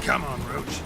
Come on, Roach.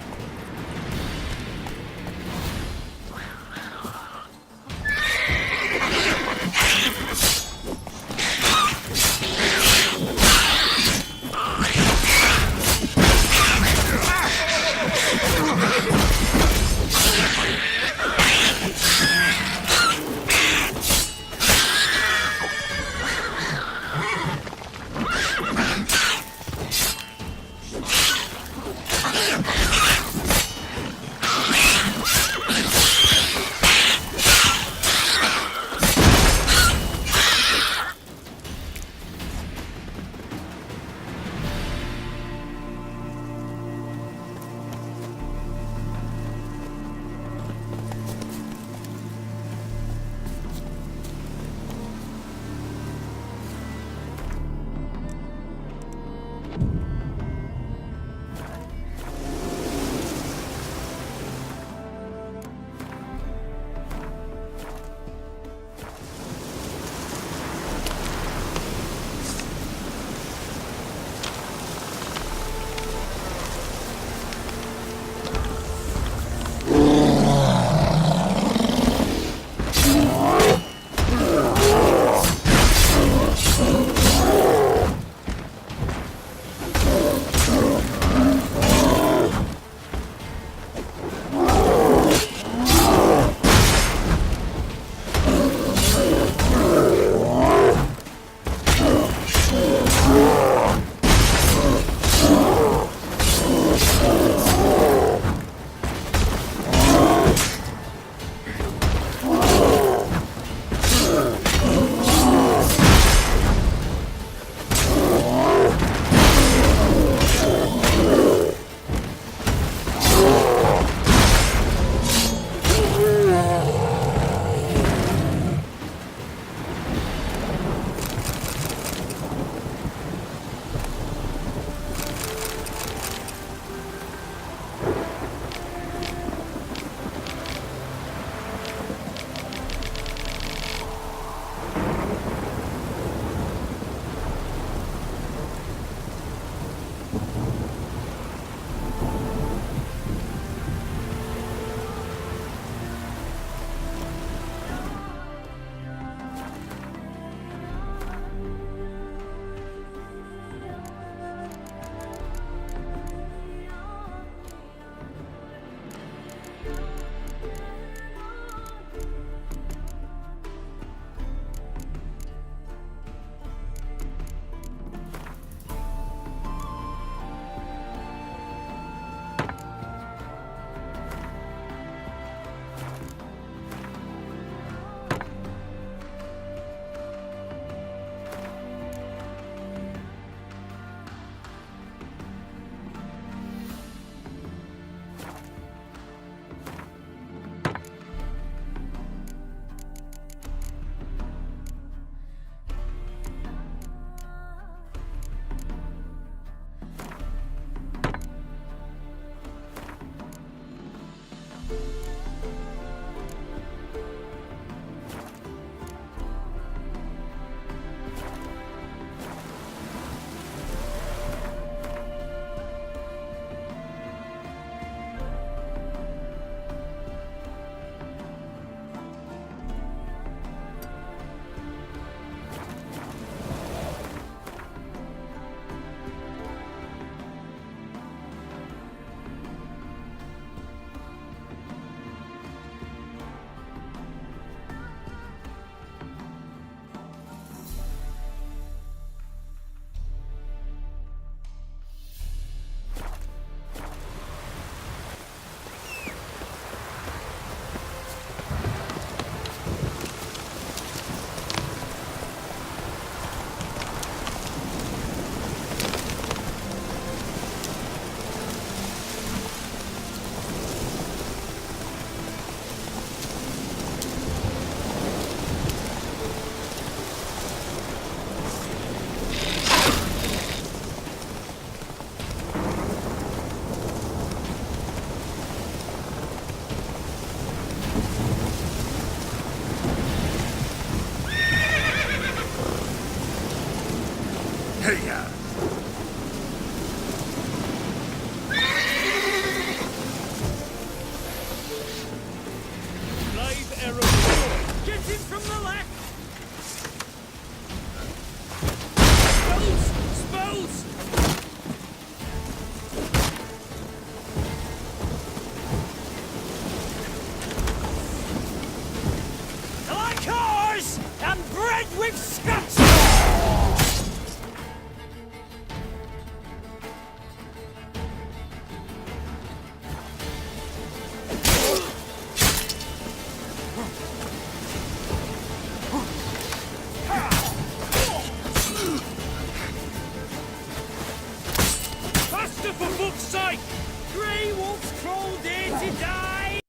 all there to die?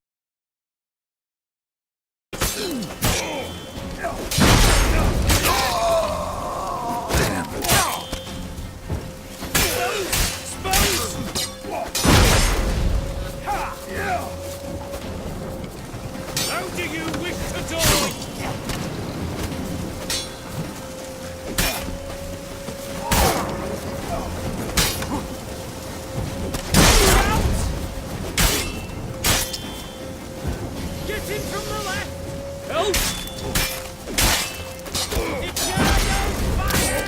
How do you wish to die? Get in from the left! Help! Eternal fire!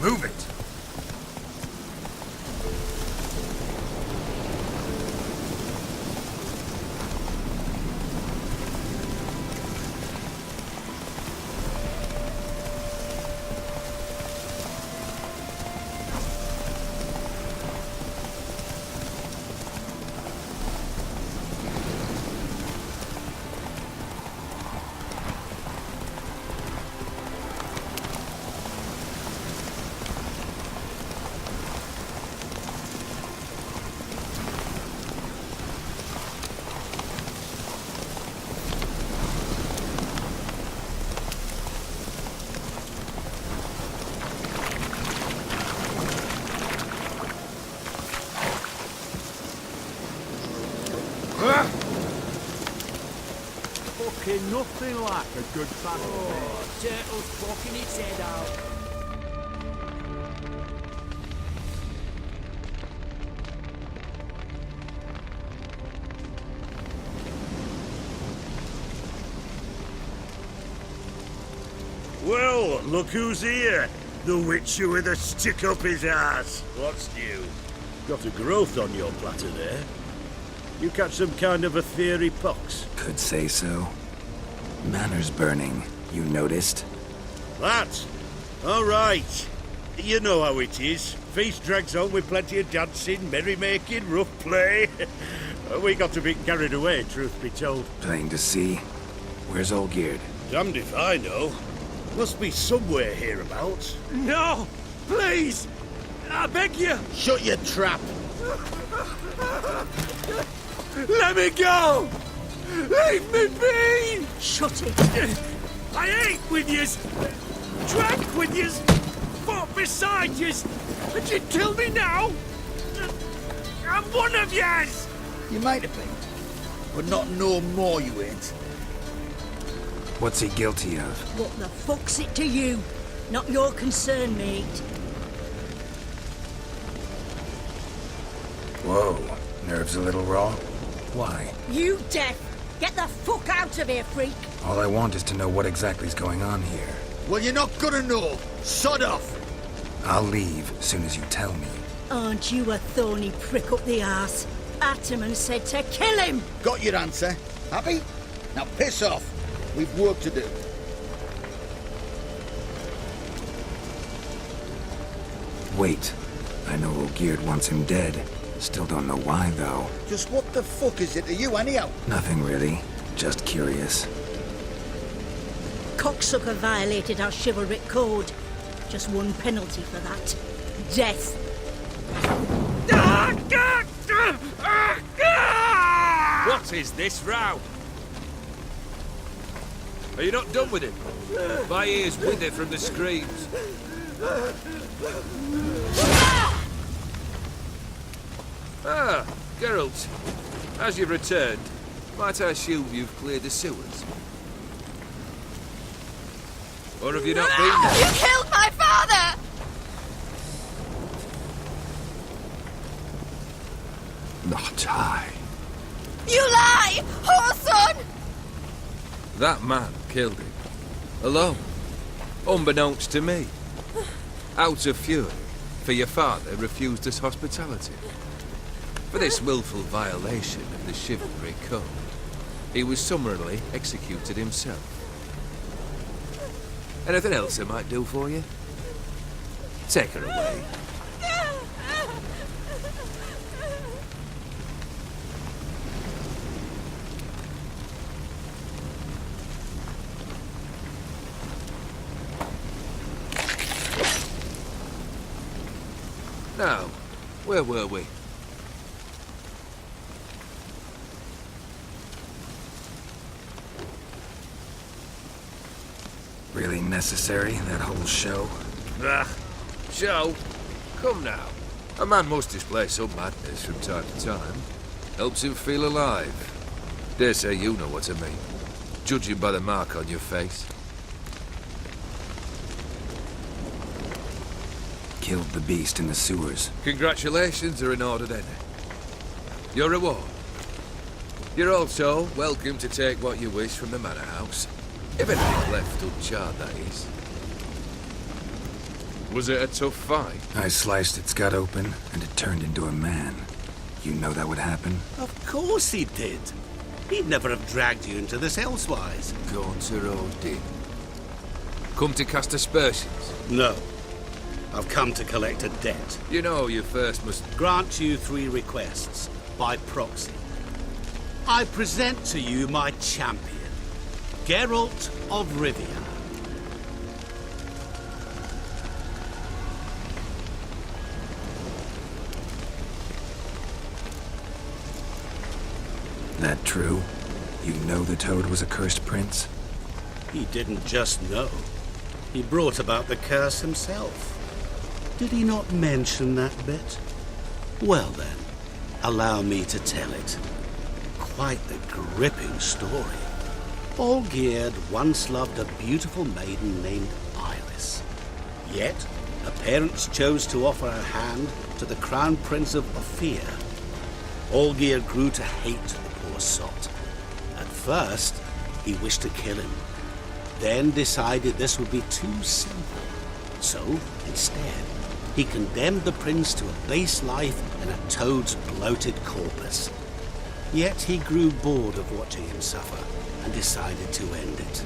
Move it! Fucking nothing like a good battle. Oh, turtle's poking its head out. Well, look who's here. The Witcher with a stick up his ass. What's new? Got a growth on your platter there. You catch some kind of a fiery pox? Could say so. Manor's burning. You noticed? That? All right. You know how it is. Feast drags on with plenty of dancing, merrymaking, rough play. We got a bit carried away, truth be told. Plain to see. Where's Olgierd? Damned if I know. Must be somewhere hereabouts. No! Please! I beg you! Shut your trap! Let me go! Leave me be! Shut it! I ate with yous! Drank with yous! Fought beside yous! And you kill me now? I'm one of yous! You might have been, but not no more you ain't. What's he guilty of? What the fuck's it to you? Not your concern, mate. Whoa. Nerves a little raw? Why? You deaf! Get the fuck out of here, freak! All I want is to know what exactly's going on here. Well, you're not gonna know. Sod off! I'll leave as soon as you tell me. Aren't you a thorny prick up the arse? Ataman said to kill him! Got your answer. Happy? Now piss off. We've work to do. Wait. I know Olgierd wants him dead. Still don't know why, though. Just what the fuck is it to you, anyhow? Nothing really. Just curious. Cocksucker violated our chivalric code. Just one penalty for that. Death. What is this row? Are you not done with it? My ears wither from the screams. Ah, Geralt. As you've returned, might I assume you've cleared the sewers? Or have you not been there? You killed my father! Not I. You lie! Whoreson! That man killed him. Alone. Unbeknownst to me. Out of fury, for your father refused us hospitality. For this willful violation of the chivalry code, he was summarily executed himself. Anything else I might do for you? Take her away. Now, where were we? Really necessary, that whole show? Ah, show? Come now. A man must display some madness from time to time. Helps him feel alive. Dare say you know what I mean. Judging by the mark on your face. Killed the beast in the sewers. Congratulations are in order then. Your reward. You're also welcome to take what you wish from the manor house. If anything's left uncharred, that is. Was it a tough fight? I sliced its gut open, and it turned into a man. You know that would happen? Of course he did. He'd never have dragged you into this elsewise. Gaunter Odin. Come to cast aspersions. No. I've come to collect a debt. You know you first must... Grant you 3 requests, by proxy. I present to you my champion, Geralt of Rivia. That true? You know the Toad was a cursed prince? He didn't just know. He brought about the curse himself. Did he not mention that bit? Well then, allow me to tell it. Quite the gripping story. Olgierd once loved a beautiful maiden named Iris. Yet, her parents chose to offer her hand to the Crown Prince of Ophir. Olgierd grew to hate the poor sot. At first, he wished to kill him. Then decided this would be too simple. So, instead, he condemned the prince to a base life in a toad's bloated corpus. Yet he grew bored of watching him suffer and decided to end it.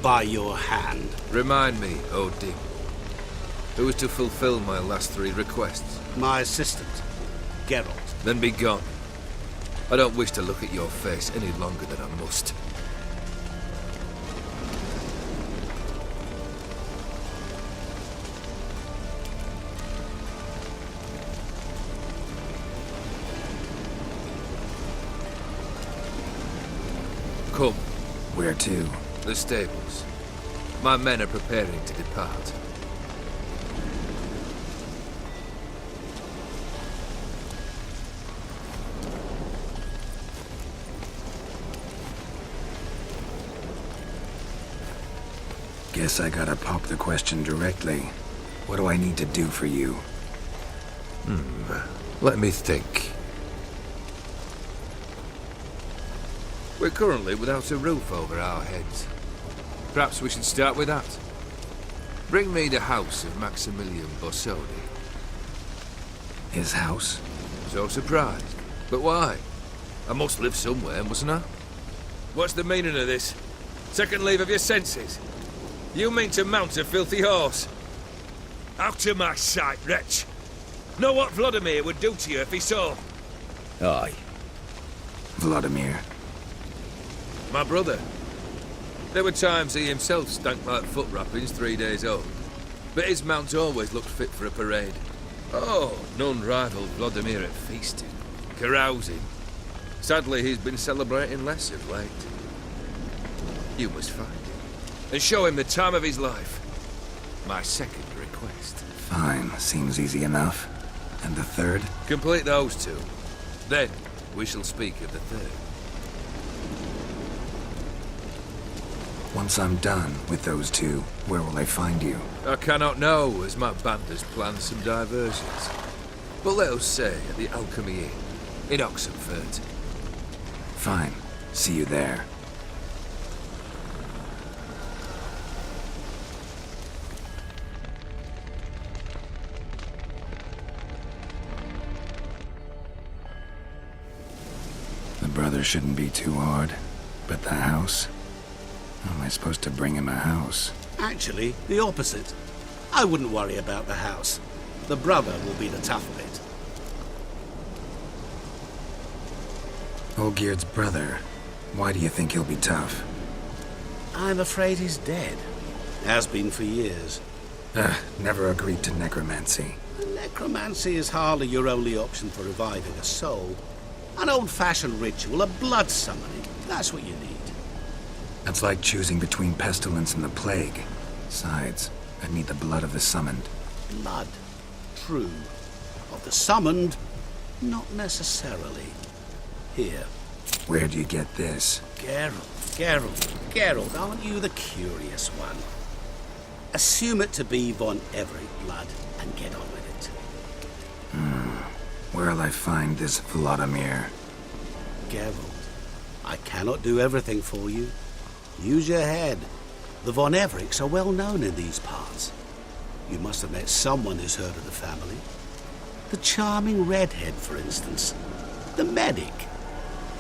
By your hand. Remind me, Odin. Who is to fulfill my last 3 requests? My assistant, Geralt. Then be gone. I don't wish to look at your face any longer than I must. Come, Where to? the stables. My men are preparing to depart. Guess I gotta pop the question directly. What do I need to do for you? Let me think. We're currently without a roof over our heads. Perhaps we should start with that. Bring me the house of Maximilian Borsodi. His house? So surprised. But why? I must live somewhere, mustn't I? What's the meaning of this? Second leave of your senses? You mean to mount a filthy horse? Out of my sight, wretch! Know what Vladimir would do to you if he saw? Aye. Vladimir. My brother. There were times he himself stank like foot wrappings 3 days old. But his mount always looked fit for a parade. Oh, none rivaled Vladimir at feasting, carousing. Sadly, he's been celebrating less of late. You must find him and show him the time of his life. My second request. Fine, seems easy enough. And the third? Complete those 2. Then we shall speak of the third. Once I'm done with those 2, where will I find you? I cannot know, as my band has planned some diversions. But let us say at the Alchemy Inn, in Oxenfurt. Fine. See you there. The brother shouldn't be too hard. But the house? How am I supposed to bring him a house? Actually, the opposite. I wouldn't worry about the house. The brother will be the tough bit. Olgierd's brother. Why do you think he'll be tough? I'm afraid he's dead. Has been for years. Never agreed to necromancy. Necromancy is hardly your only option for reviving a soul. An old-fashioned ritual, a blood summoning. That's what you need. That's like choosing between pestilence and the plague. Besides, I'd need the blood of the summoned. Blood. True. Of the summoned, not necessarily. Here. Where do you get this? Geralt, aren't you the curious one? Assume it to be Von Everett blood and get on with it. Where'll I find this Vladimir? Geralt, I cannot do everything for you. Use your head. The Von Evericks are well known in these parts. You must have met someone who's heard of the family. The charming redhead, for instance. The medic.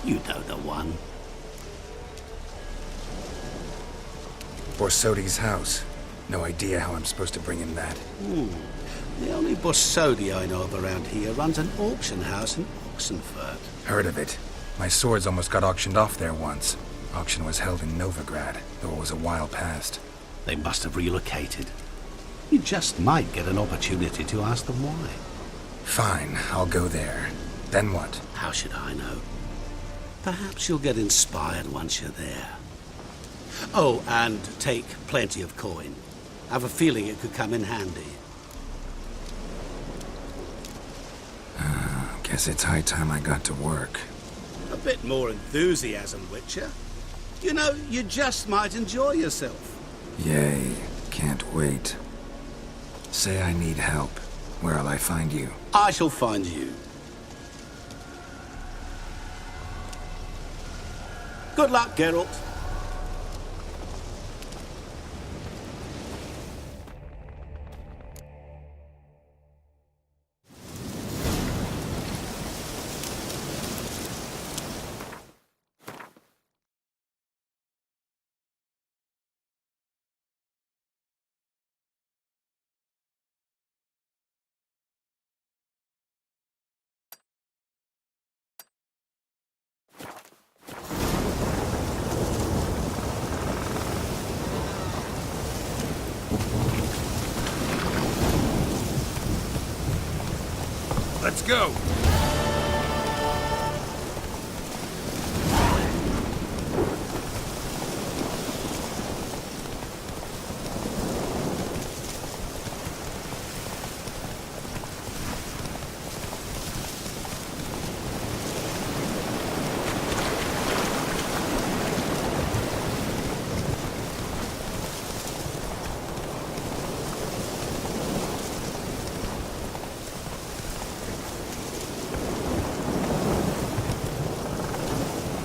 You know the one. Borsodi's house. No idea how I'm supposed to bring him that. The only Borsodi I know of around here runs an auction house in Oxenfurt. Heard of it. My swords almost got auctioned off there once. Auction was held in Novigrad, though it was a while past. They must have relocated. You just might get an opportunity to ask them why. Fine, I'll go there. Then what? How should I know? Perhaps you'll get inspired once you're there. Oh, and take plenty of coin. I have a feeling it could come in handy. Guess it's high time I got to work. A bit more enthusiasm, Witcher. You know, you just might enjoy yourself. Yay, can't wait. Say I need help. Where'll I find you? I shall find you. Good luck, Geralt. Let's go!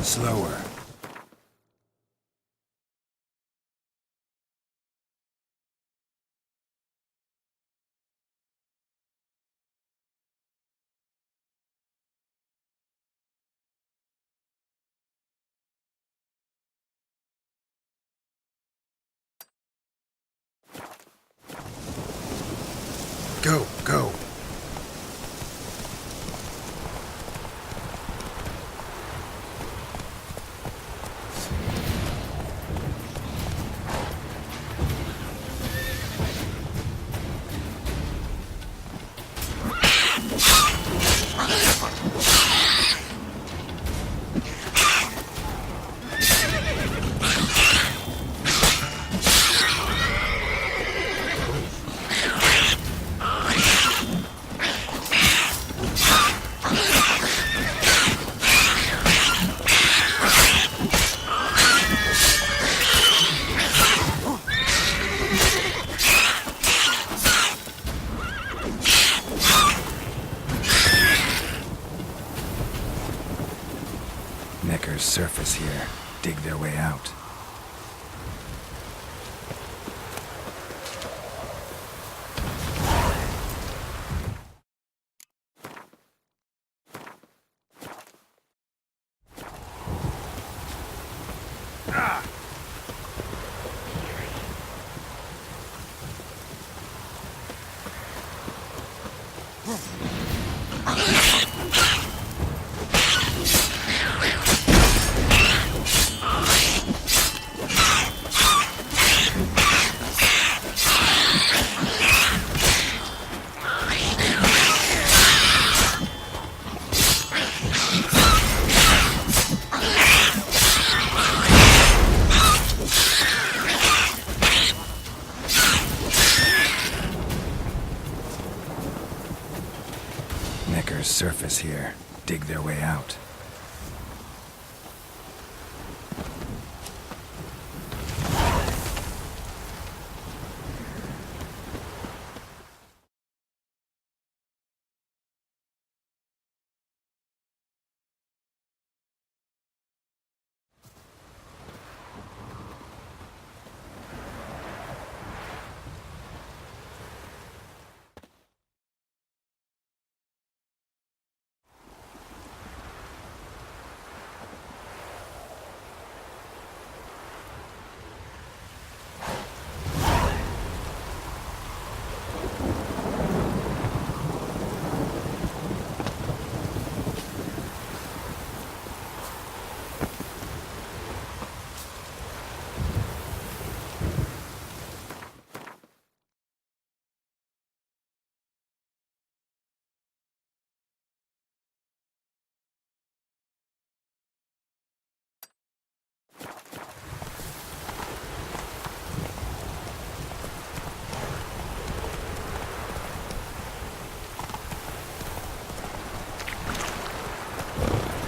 Slower. Go, go. Necker's surface here. Dig their way out. Necker's surface here. Dig their way out.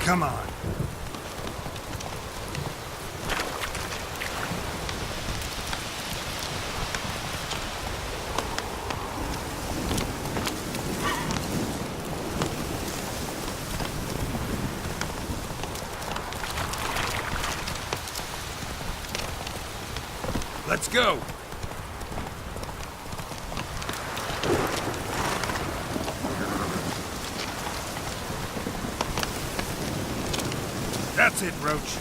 Come on. Let's go. That's it, Roach.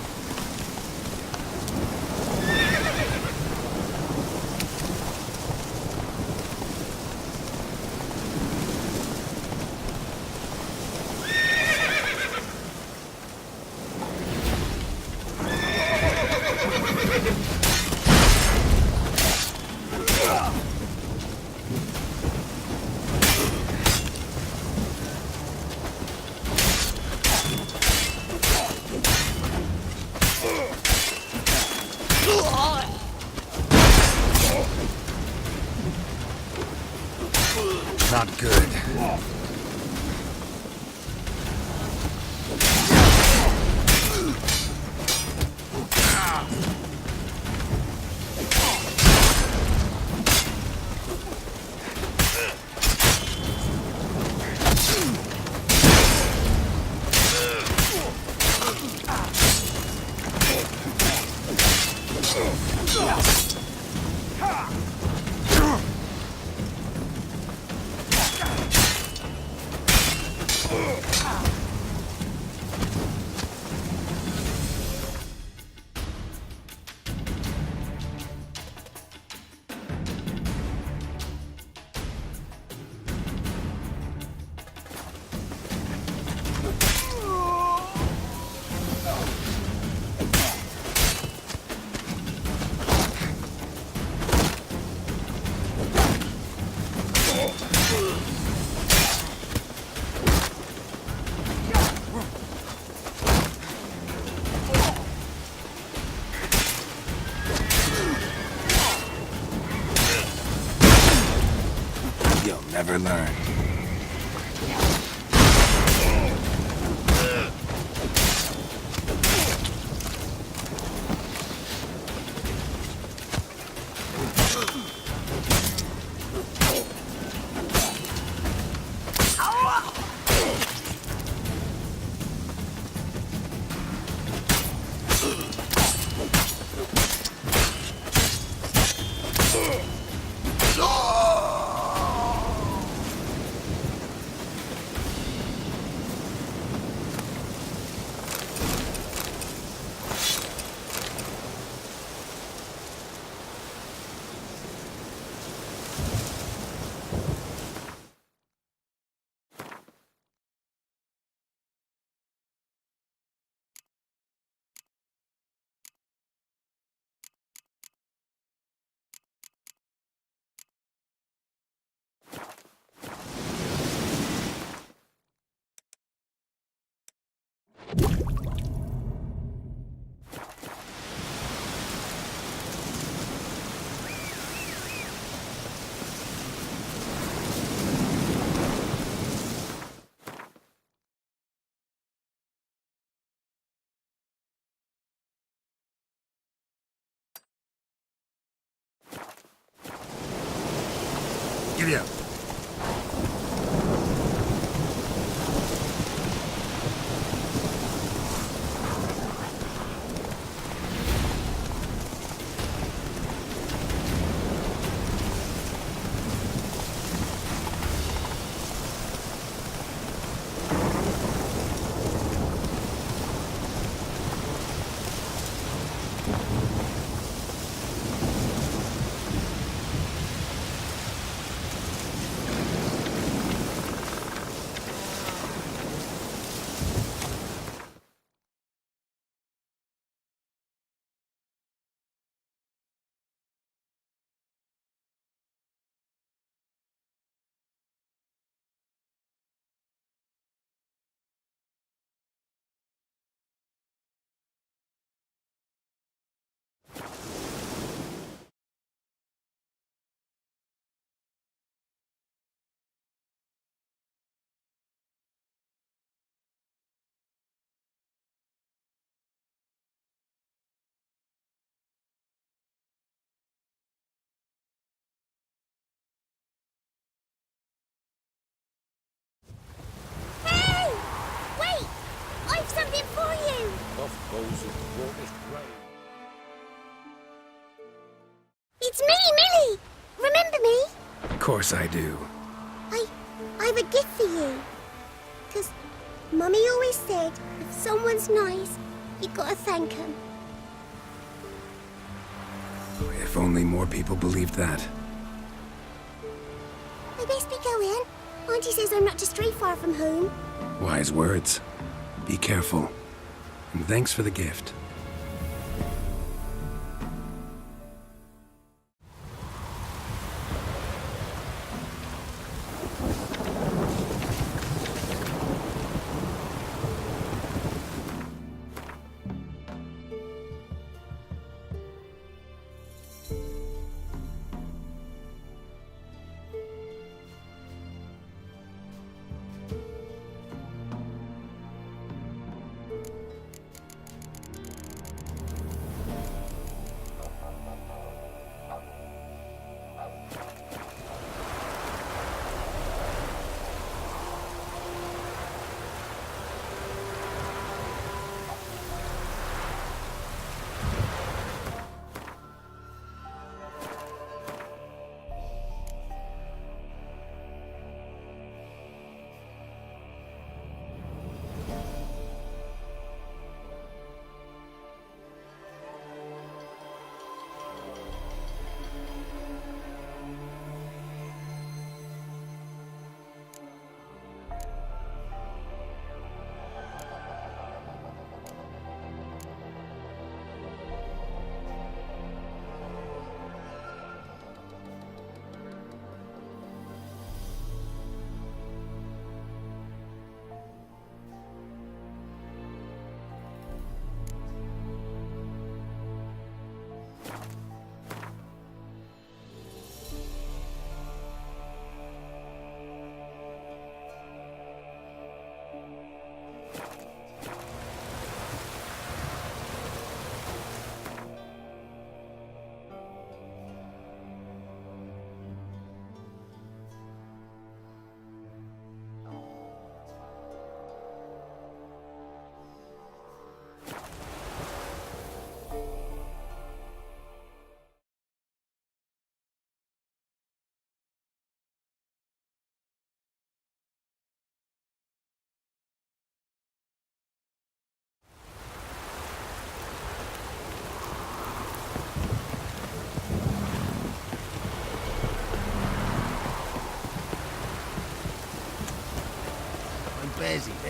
You'll never learn. Giddy up. Hey! Wait! I've something for you! It's me, Millie! Remember me? Of course I do. I've a gift for you. 'Cause Mummy always said, if someone's nice, you gotta thank them. If only more people believed that. I best be going. Auntie says I'm not to stray far from home. Wise words. Be careful. And thanks for the gift. busy, man.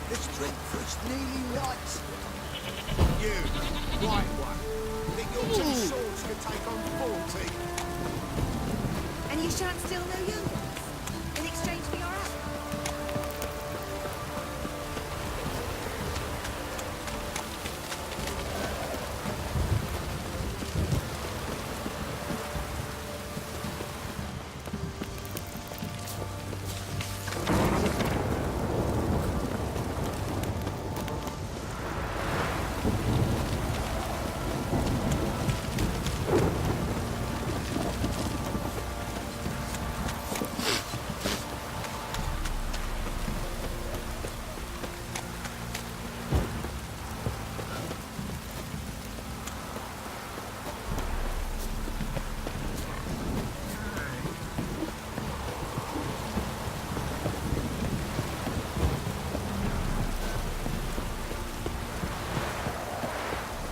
This drink first nearly right. You, right one. Think your two swords could take on 40? And you shan't steal no young ones in exchange for your act.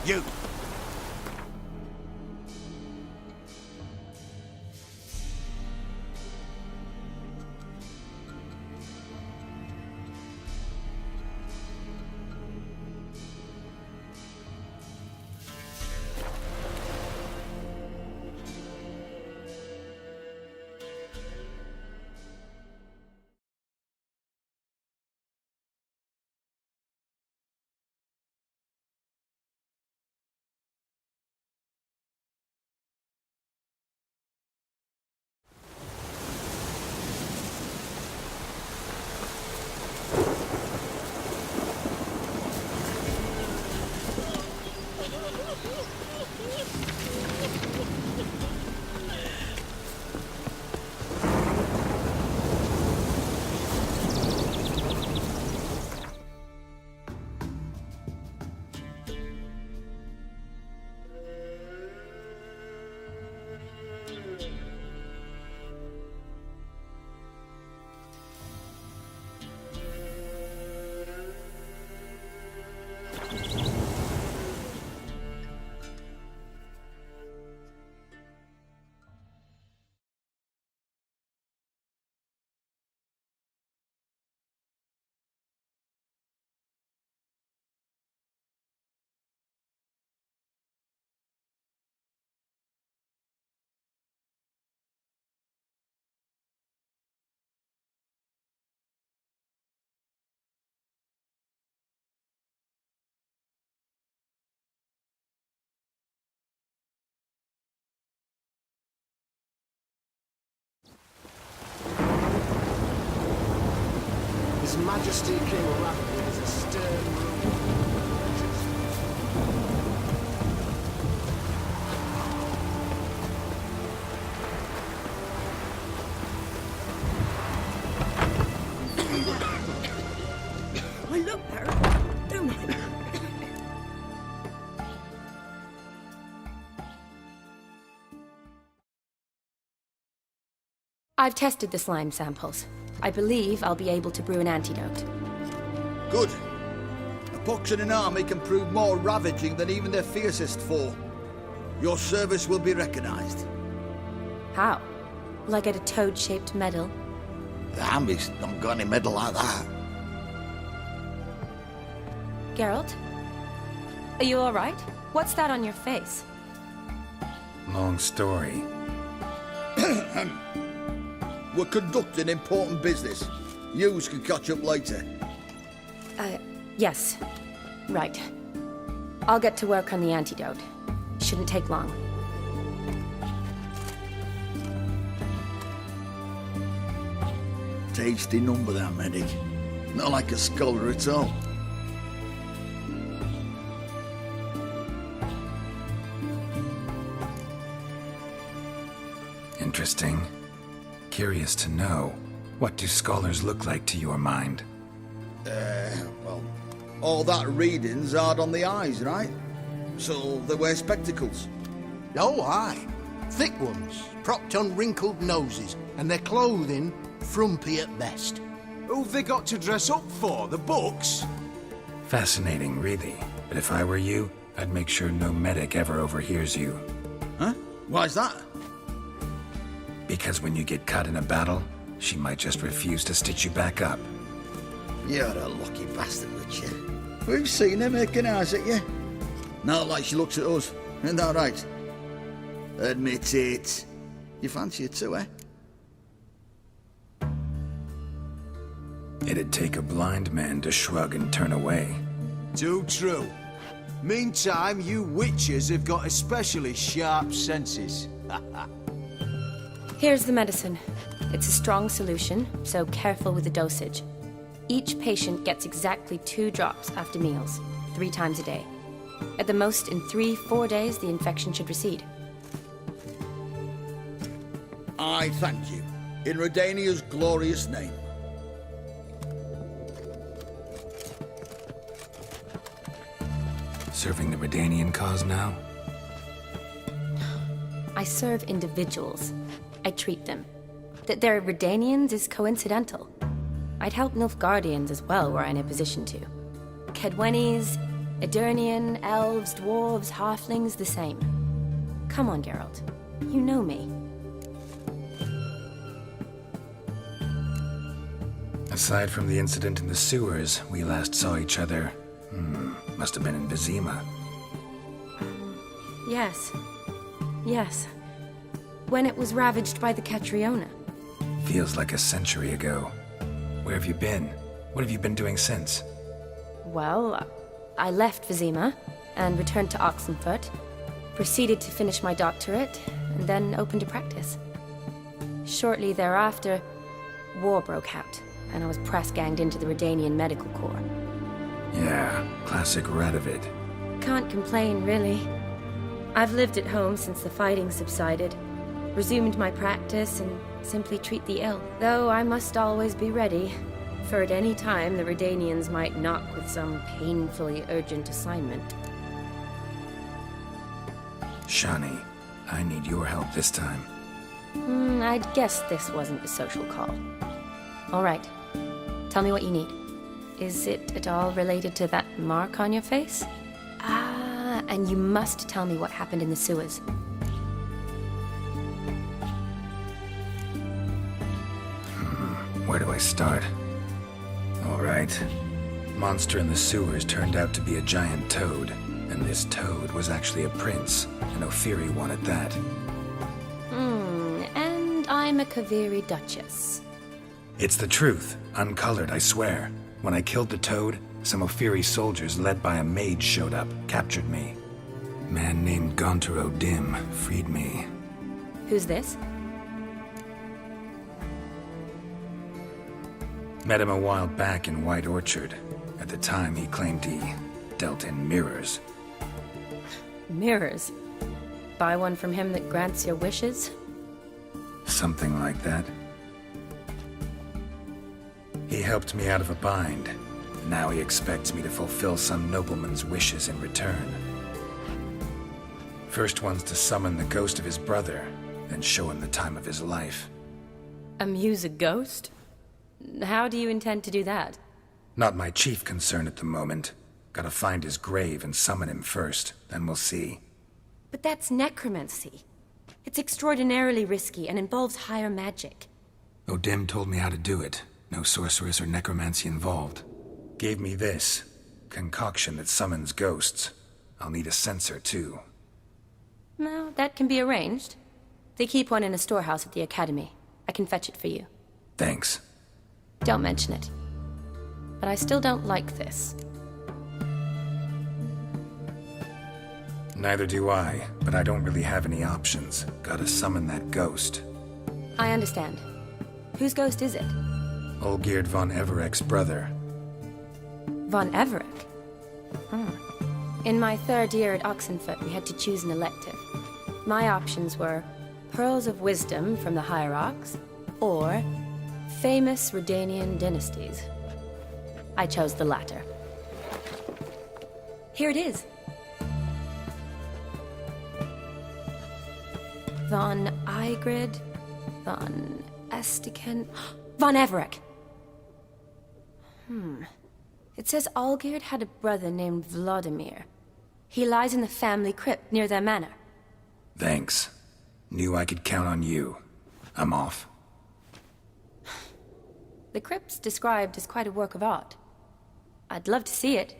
You. His Majesty King Ravager is a stern ruler. I look better, don't I? I've tested the slime samples. I believe I'll be able to brew an antidote. Good. A pox in an army can prove more ravaging than even their fiercest foe. Your service will be recognized. How? Will I get a toad-shaped medal? The army's not got any medal like that. Geralt? Are you all right? What's that on your face? Long story. We're conducting important business. Yous can catch up later. Yes. Right. I'll get to work on the antidote. Shouldn't take long. Tasty number, that medic. Not like a scholar at all. Interesting. Curious to know, what do scholars look like to your mind? Well, all that reading's hard on the eyes, right? So they wear spectacles. Oh, aye. Thick ones, propped on wrinkled noses, and their clothing frumpy at best. Who've they got to dress up for? The books? Fascinating, really. But if I were you, I'd make sure no medic ever overhears you. Huh? Why's that? Because when you get caught in a battle, She might just refuse to stitch you back up. You're a lucky bastard, Witcher. We've seen her making eyes at you. Not like she looks at us. Isn't that right? Admit it. You fancy it too, eh? It'd take a blind man to shrug and turn away. Too true. Meantime, you witches have got especially sharp senses. Here's the medicine. It's a strong solution, so careful with the dosage. Each patient gets exactly 2 drops after meals, 3 times a day. At the most, in 3-4 days, the infection should recede. I thank you. In Redania's glorious name. Serving the Redanian cause now? I serve individuals. I treat them. That they're Redanians is coincidental. I'd help Nilfgaardians as well were I in a position to. Kedwenis, Edirnian, elves, dwarves, halflings, the same. Come on, Geralt. You know me. Aside from the incident in the sewers, we last saw each other... must have been in Vizima. Yes. Yes. When it was ravaged by the Catriona. Feels like a century ago. Where have you been? What have you been doing since? Well, I left Vizima and returned to Oxenfurt, proceeded to finish my doctorate, and then opened a practice. Shortly thereafter, war broke out, and I was press-ganged into the Redanian Medical Corps. Yeah, classic Radovid. Can't complain, really. I've lived at home since the fighting subsided, resumed my practice, and simply treat the ill. Though I must always be ready, for at any time the Redanians might knock with some painfully urgent assignment. Shani, I need your help this time. I'd guess this wasn't a social call. All right. Tell me what you need. Is it at all related to that mark on your face? Ah, and you must tell me what happened in the sewers. Where do I start? All right. Monster in the sewers turned out to be a giant toad, and this toad was actually a prince, an Ophiri one at that. And I'm a Kaviri Duchess. It's the truth, uncolored, I swear. When I killed the toad, some Ophiri soldiers led by a mage showed up, captured me. A man named Gaunter O'Dim freed me. Who's this? Met him a while back in White Orchard. At the time, he claimed he dealt in mirrors. Mirrors? Buy one from him that grants your wishes? Something like that. He helped me out of a bind. Now he expects me to fulfill some nobleman's wishes in return. First one's to summon the ghost of his brother, then show him the time of his life. Amuse a ghost? How do you intend to do that? Not my chief concern at the moment. Gotta find his grave and summon him first, then we'll see. But that's necromancy. It's extraordinarily risky and involves higher magic. O'Dim told me how to do it. No sorceress or necromancy involved. Gave me this. Concoction that summons ghosts. I'll need a censer, too. Well, that can be arranged. They keep one in a storehouse at the academy. I can fetch it for you. Thanks. Don't mention it. But I still don't like this. Neither do I, but I don't really have any options. Gotta summon that ghost. I understand. Whose ghost is it? Olgierd von Everek's brother. Von Everek? In my 3rd year at Oxenfurt, we had to choose an elective. My options were Pearls of Wisdom from the Hierarchs, or Famous Redanian Dynasties. I chose the latter. Here it is. Von Igrid, Von Estiken, Von Everek! It says Olgierd had a brother named Vladimir. He lies in the family crypt near their manor. Thanks. Knew I could count on you. I'm off. The crypt's described as quite a work of art. I'd love to see it.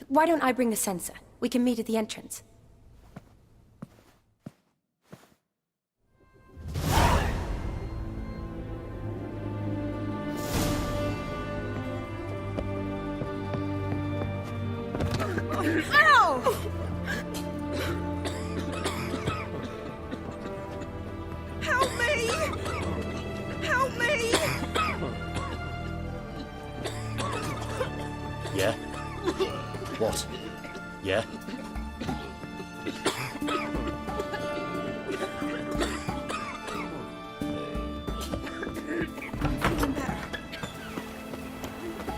Why don't I bring the censer? We can meet at the entrance. Ow! Help me! Help me! Yeah? What? Yeah?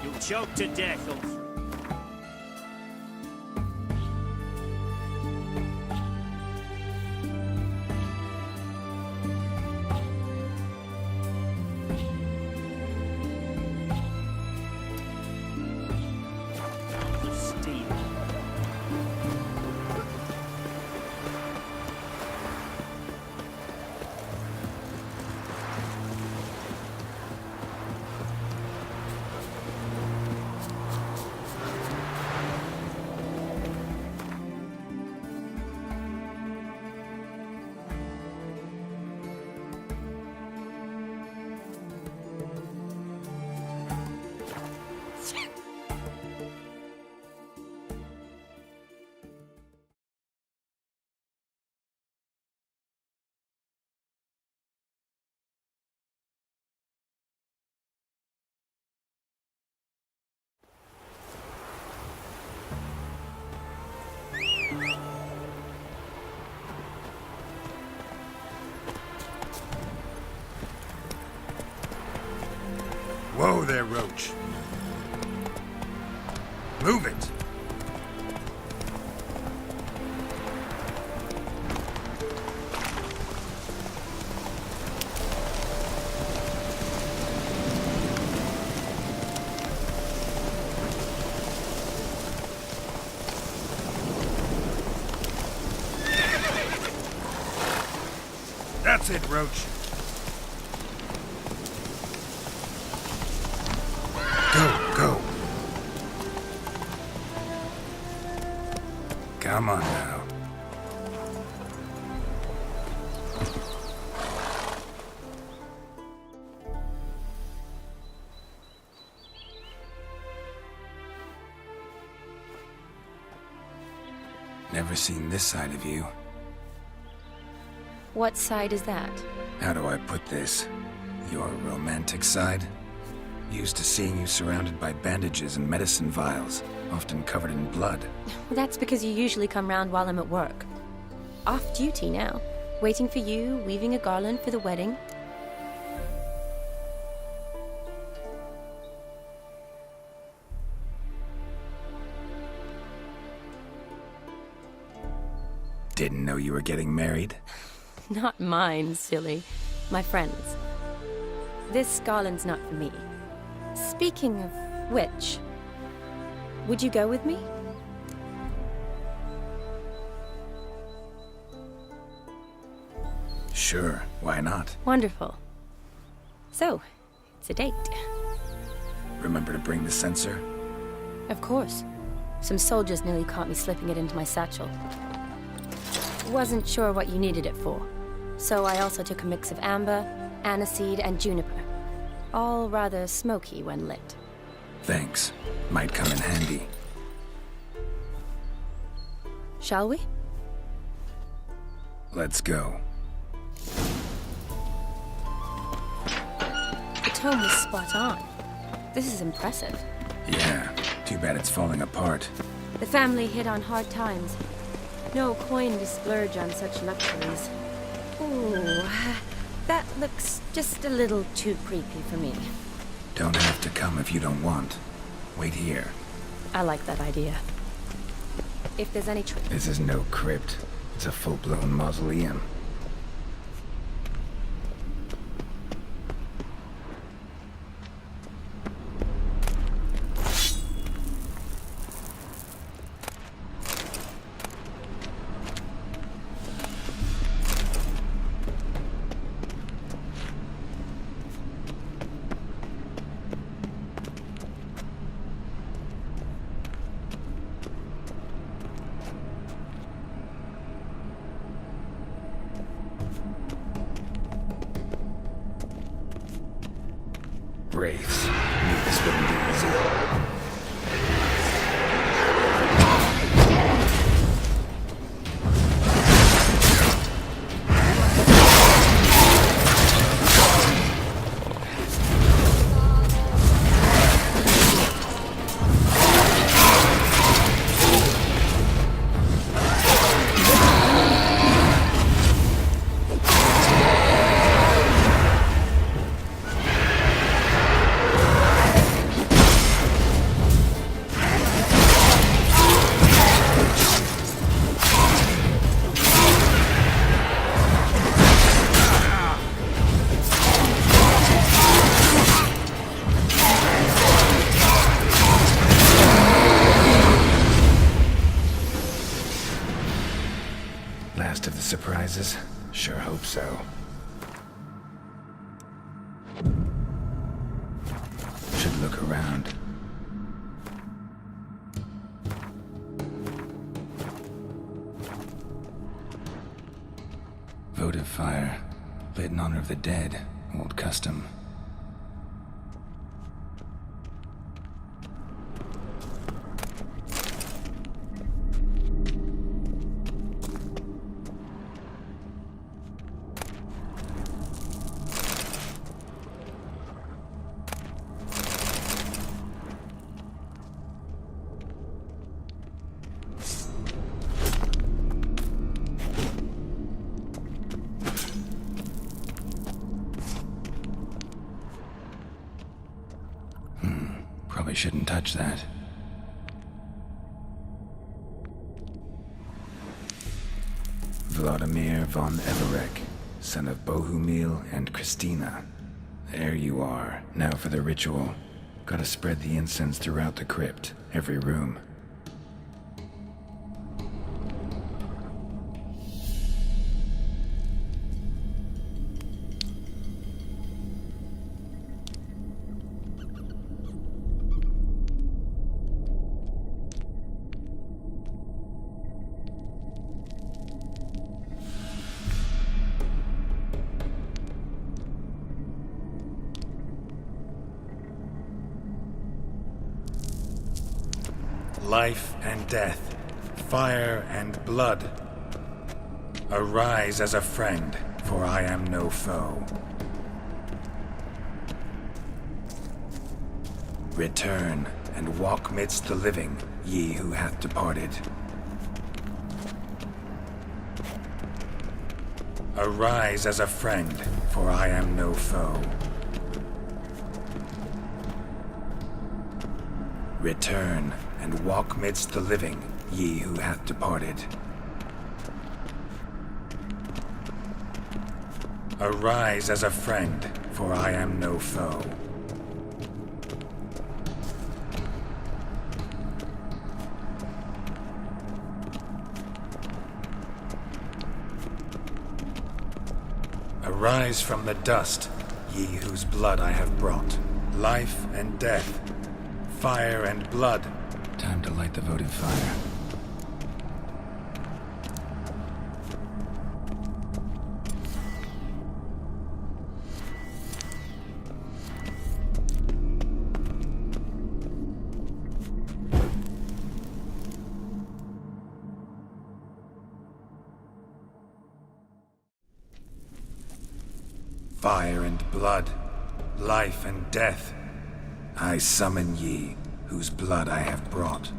You'll choke to death, Ulf. Whoa there, Roach. Move it! That's it, Roach. Go. Come on now. Never seen this side of you. What side is that? How do I put this? Your romantic side? Used to seeing you surrounded by bandages and medicine vials, often covered in blood. Well, that's because you usually come round while I'm at work. Off duty now. Waiting for you, weaving a garland for the wedding. Didn't know you were getting married? Not mine, silly. My friends. This garland's not for me. Speaking of which, would you go with me? Sure, why not? Wonderful. So, it's a date. Remember to bring the censer? Of course. Some soldiers nearly caught me slipping it into my satchel. Wasn't sure what you needed it for, so I also took a mix of amber, aniseed, and juniper. All rather smoky when lit. Thanks. Might come in handy. Shall we? Let's go. The tome was spot on. This is impressive. Yeah, too bad it's falling apart. The family hit on hard times. No coin to splurge on such luxuries. Ooh, that looks just a little too creepy for me. Don't have to come if you don't want. Wait here. I like that idea. If there's any trick. This is no crypt. It's a full-blown mausoleum. Wraiths. Knew this wouldn't be easy. Last of the surprises? Sure hope so. Should look around. Votive fire. Lit in honor of the dead. Old custom. Probably shouldn't touch that. Vladimir von Everek, son of Bohumil and Christina. There you are. Now for the ritual. Gotta spread the incense throughout the crypt, every room. Life and death, fire and blood. Arise as a friend, for I am no foe. Return and walk midst the living, ye who hath departed. Arise as a friend, for I am no foe. Return and walk midst the living, ye who hath departed. Arise as a friend, for I am no foe. Arise from the dust, ye whose blood I have brought. Life and death, fire and blood. Time to light the votive fire. Fire and blood, life and death, I summon ye, whose blood I have brought.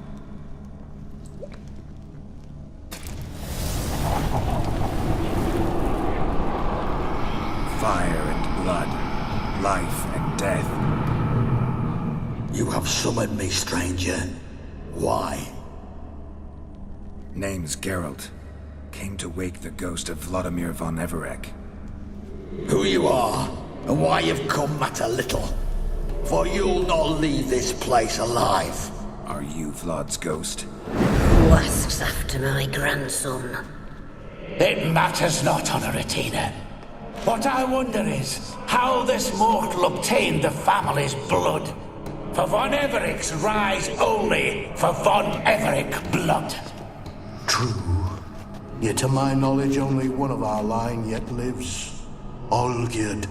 Fire and blood, life and death. You have summoned me, stranger. Why? Name's Geralt. Came to wake the ghost of Vladimir von Everek. Who you are, and why you've come matter little. For you'll not leave this place alive. Are you Vlad's ghost? Who asks after my grandson? It matters not, Honoratina. What I wonder is how this mortal obtained the family's blood. For von Everek's rise only for von Everek blood. True. Yet to my knowledge, only one of our line yet lives. Olgierd.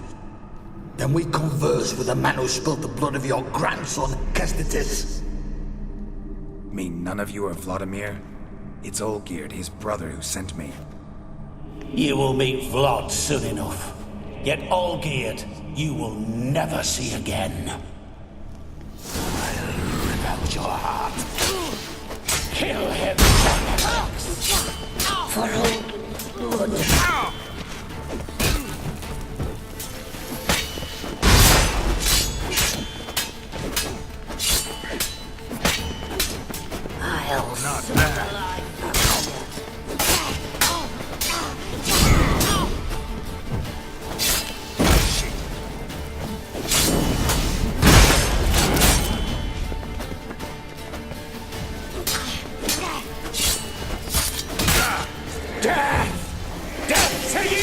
Then we converse with the man who spilled the blood of your grandson, Kestitis. Mean none of you are Vladimir? It's Olgierd, his brother, who sent me. You will meet Vlad soon enough. Yet Olgierd, you will never see again. I'll rip out your heart. Kill him, for all blood. Not bad. Death! Death to you!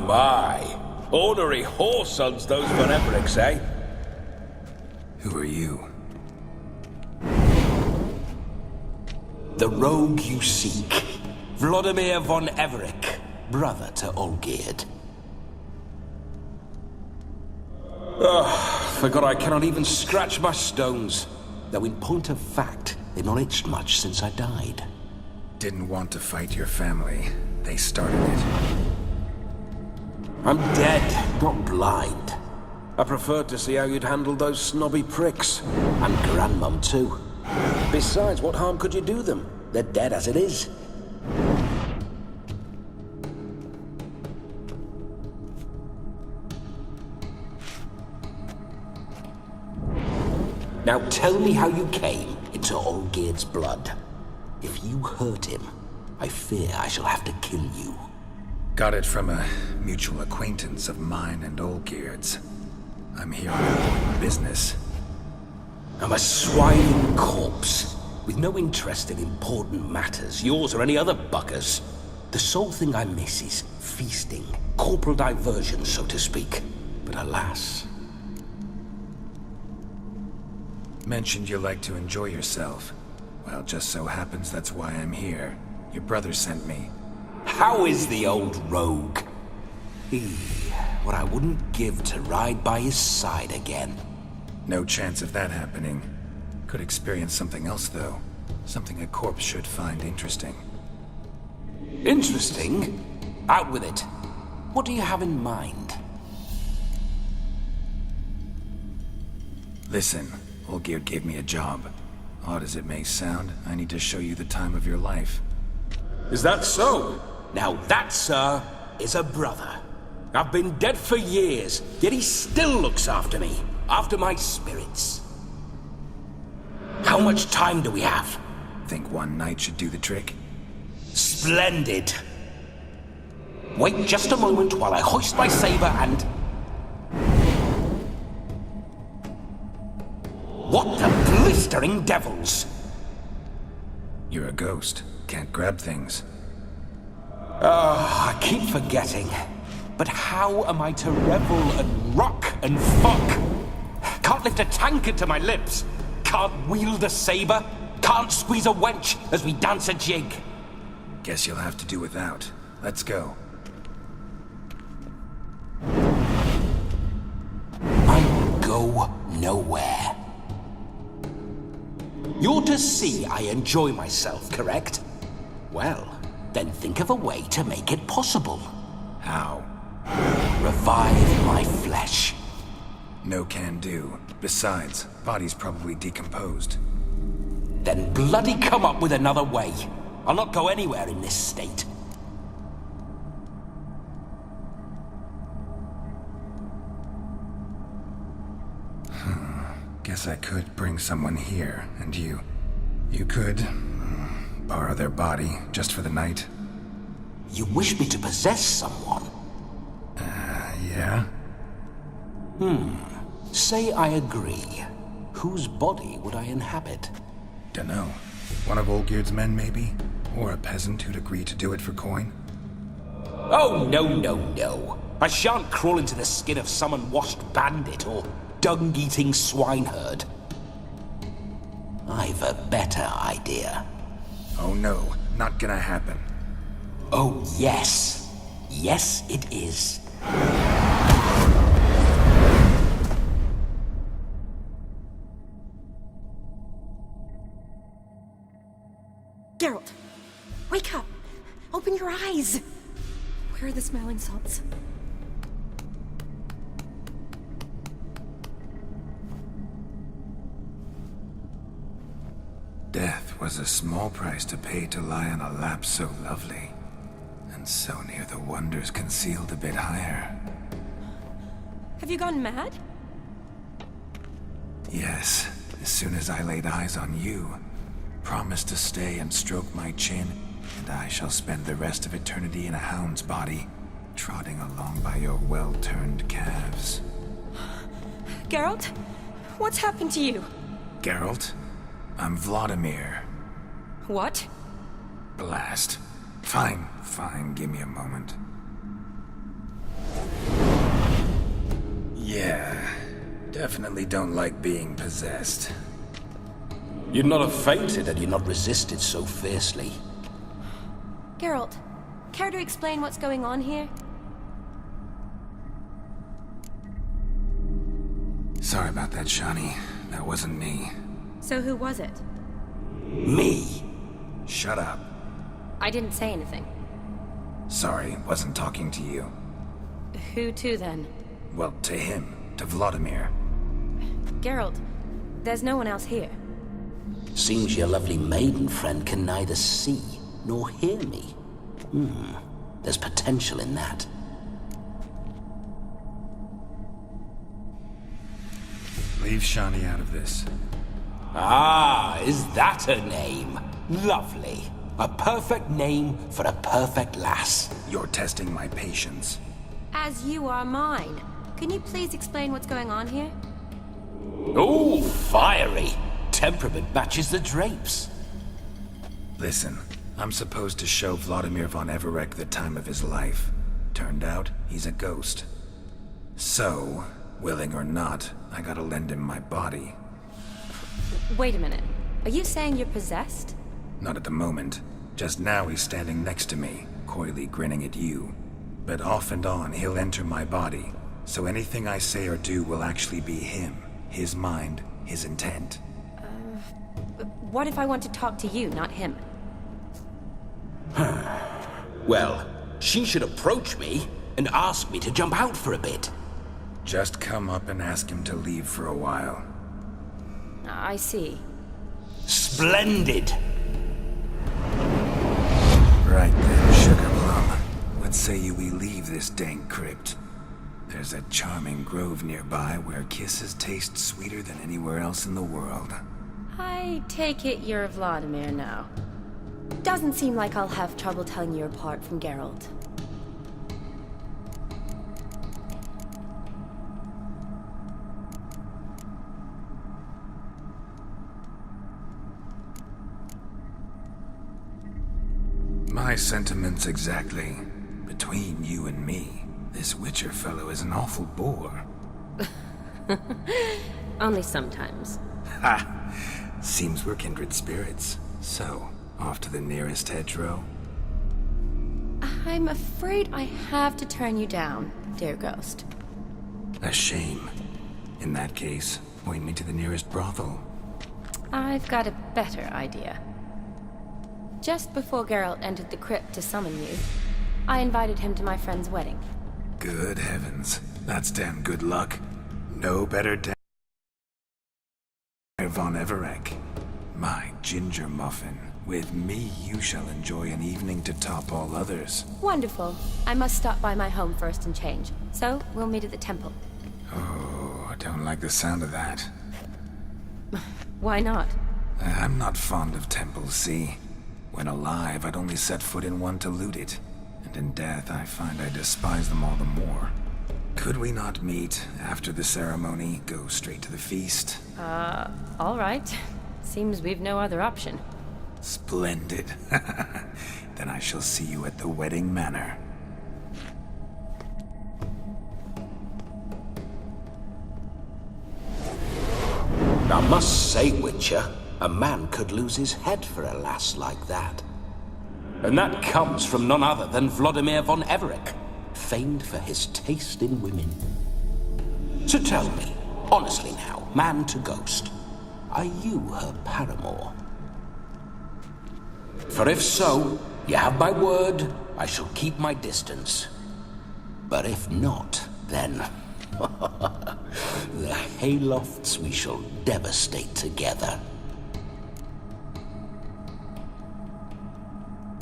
My! Ornery whore sons those von Evericks, eh? Who are you? The rogue you seek. Vladimir von Everec, brother to Olgierd. Forgot I cannot even scratch my stones. Though in point of fact, they've not itched much since I died. Didn't want to fight your family. They started it. I'm dead, not blind. I preferred to see how you'd handle those snobby pricks. And Grandmum too. Besides, what harm could you do them? They're dead as it is. Now tell me how you came into Olgierd's blood. If you hurt him, I fear I shall have to kill you. Got it from a mutual acquaintance of mine and Olgierd's. I'm here on business. I'm a swine corpse, with no interest in important matters, yours or any other buggers. The sole thing I miss is feasting, corporal diversion, so to speak. But alas... Mentioned you like to enjoy yourself. Well, just so happens that's why I'm here. Your brother sent me. How is the old rogue? What I wouldn't give to ride by his side again. No chance of that happening. Could experience something else, though. Something a corpse should find interesting. Interesting? Out with it. What do you have in mind? Listen, Olgierd gave me a job. Odd as it may sound, I need to show you the time of your life. Is that so? Now that, sir, is a brother. I've been dead for years, yet he still looks after me, after my spirits. How much time do we have? Think one night should do the trick? Splendid. Wait just a moment while I hoist my saber and... What the blistering devils! You're a ghost. Can't grab things. I keep forgetting. But how am I to revel and rock and fuck? Can't lift a tankard to my lips. Can't wield a saber. Can't squeeze a wench as we dance a jig. Guess you'll have to do without. Let's go. I will go nowhere. You're to see I enjoy myself, correct? Well, then think of a way to make it possible. How? Revive my flesh. No can do. Besides, body's probably decomposed. Then bloody come up with another way. I'll not go anywhere in this state. Guess I could bring someone here, and you could borrow their body just for the night. You wish me to possess someone? Yeah? Say I agree. Whose body would I inhabit? Dunno. One of Olgierd's men, maybe? Or a peasant who'd agree to do it for coin? Oh, no. I shan't crawl into the skin of some unwashed bandit or dung-eating swineherd. I've a better idea. Oh no, not gonna happen. Oh, yes. Yes, it is. Geralt, wake up! Open your eyes! Where are the smelling salts? Death was a small price to pay to lie on a lap so lovely, and so near the wonders concealed a bit higher. Have you gone mad? Yes, as soon as I laid eyes on you, promise to stay and stroke my chin, and I shall spend the rest of eternity in a hound's body, trotting along by your well-turned calves. Geralt, what's happened to you? Geralt, I'm Vladimir. What? Blast. Fine, give me a moment. Yeah, definitely don't like being possessed. You'd not have fainted had you not resisted so fiercely. Geralt, care to explain what's going on here? Sorry about that, Shani. That wasn't me. So who was it? Me. Shut up. I didn't say anything. Sorry, wasn't talking to you. Who to then? Well, to him. To Vladimir. Geralt, there's no one else here. Seems your lovely maiden friend can neither see nor hear me. There's potential in that. Leave Shani out of this. Ah, is that her name? Lovely. A perfect name for a perfect lass. You're testing my patience. As you are mine. Can you please explain what's going on here? Oh, fiery. Temperament matches the drapes. Listen, I'm supposed to show Vladimir von Everec the time of his life. Turned out, he's a ghost. So, willing or not, I gotta lend him my body. Wait a minute. Are you saying you're possessed? Not at the moment. Just now he's standing next to me, coyly grinning at you. But off and on, he'll enter my body. So anything I say or do will actually be him. His mind, his intent. What if I want to talk to you, not him? Well, she should approach me and ask me to jump out for a bit. Just come up and ask him to leave for a while. I see. Splendid! Right then, Sugar Plum. What say you we leave this dank crypt? There's a charming grove nearby where kisses taste sweeter than anywhere else in the world. I take it you're Vladimir now. Doesn't seem like I'll have trouble telling you apart from Geralt. My sentiments exactly. Between you and me, this Witcher fellow is an awful bore. Only sometimes. Ha! Seems we're kindred spirits. So, off to the nearest hedgerow? I'm afraid I have to turn you down, dear ghost. A shame. In that case, point me to the nearest brothel. I've got a better idea. Just before Geralt entered the crypt to summon you, I invited him to my friend's wedding. Good heavens. That's damn good luck. No better von Everec. My ginger muffin. With me, you shall enjoy an evening to top all others. Wonderful. I must stop by my home first and change. So, we'll meet at the temple. Oh, I don't like the sound of that. Why not? I'm not fond of temples, see? When alive, I'd only set foot in one to loot it. And in death, I find I despise them all the more. Could we not meet after the ceremony, go straight to the feast? All right. Seems we've no other option. Splendid. Then I shall see you at the wedding manor. I must say, Witcher, a man could lose his head for a lass like that. And that comes from none other than Vladimir von Everec, famed for his taste in women. So tell me, honestly now, man to ghost, are you her paramour? For if so, you have my word, I shall keep my distance. But if not, then... the Haylofts we shall devastate together.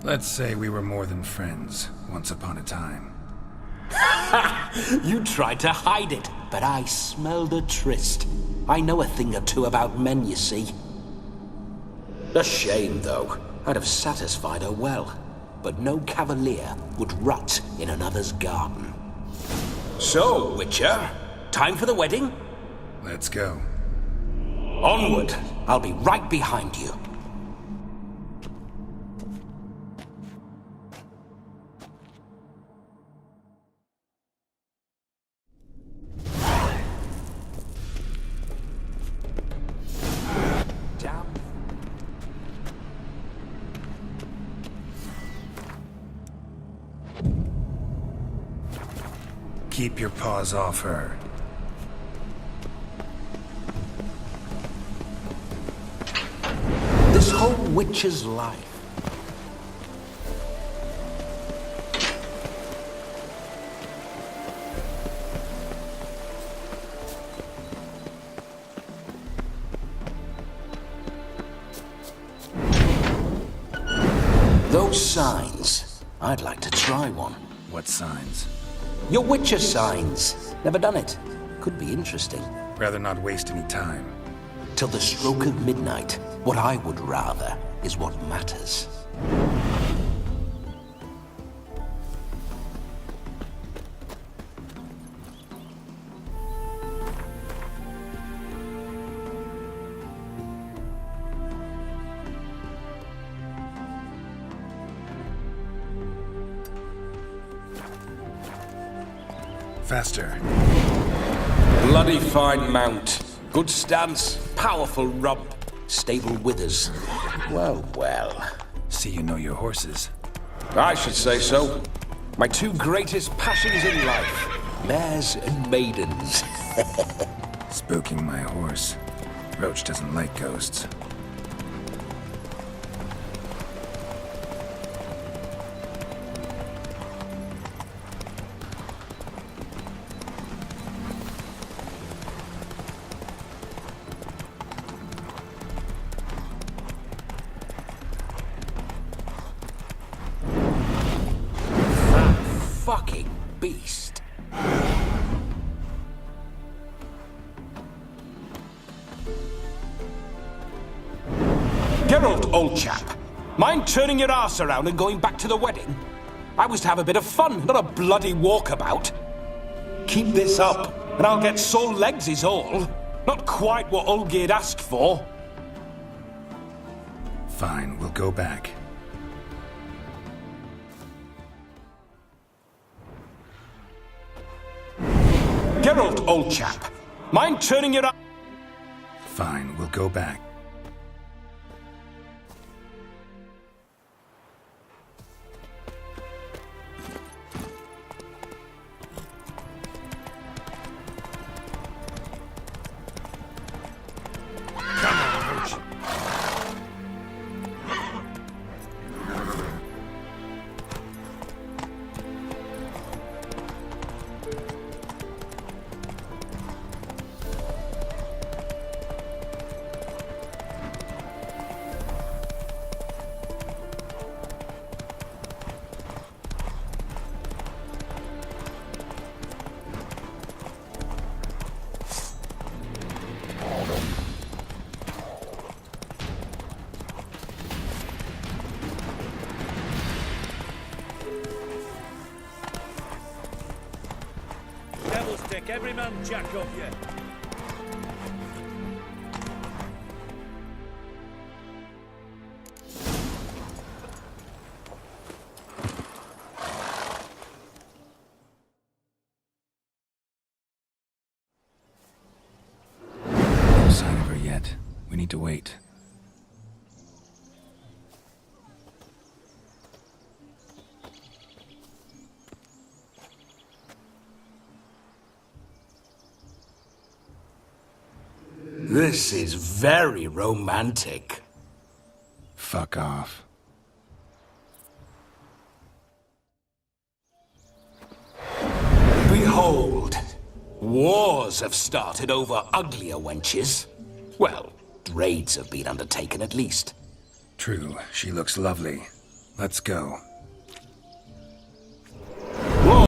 Let's say we were more than friends, once upon a time. You tried to hide it, but I smelled a tryst. I know a thing or two about men, you see. A shame, though. I'd have satisfied her well. But no cavalier would rot in another's garden. So, Witcher, time for the wedding? Let's go. Onward! I'll be right behind you. Keep your paws off her. This whole witch's life. Those signs. I'd like to try one. What signs? Your Witcher signs. Never done it. Could be interesting. Rather not waste any time. Till the stroke of midnight. What I would rather is what matters. Faster. Bloody fine mount. Good stance, powerful rump, stable withers. Well, well. See you know your horses. I should say so. My two greatest passions in life. Mares and maidens. Spooking my horse. Roach doesn't like ghosts. Fucking beast. Geralt, old chap. Mind turning your arse around and going back to the wedding? I was to have a bit of fun, not a bloody walkabout. Keep this up, and I'll get sore legs is all. Not quite what Olgierd asked for. Fine, we'll go back. Geralt, old chap. Mind turning your... Fine, we'll go back. Devil's Dick, every man jack up you. to wait. This is very romantic. Fuck off. Behold, wars have started over uglier wenches. Well, raids have been undertaken at least. True, she looks lovely. Let's go. Whoa,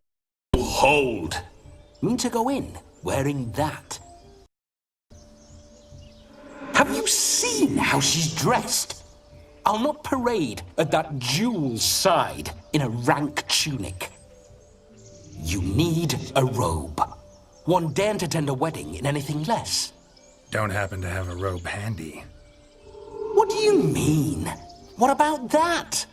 hold. Mean to go in wearing that? Have you seen how she's dressed? I'll not parade at that jewel's side in a rank tunic. You need a robe. One daren't attend a wedding in anything less. Don't happen to have a robe handy. What do you mean? What about that?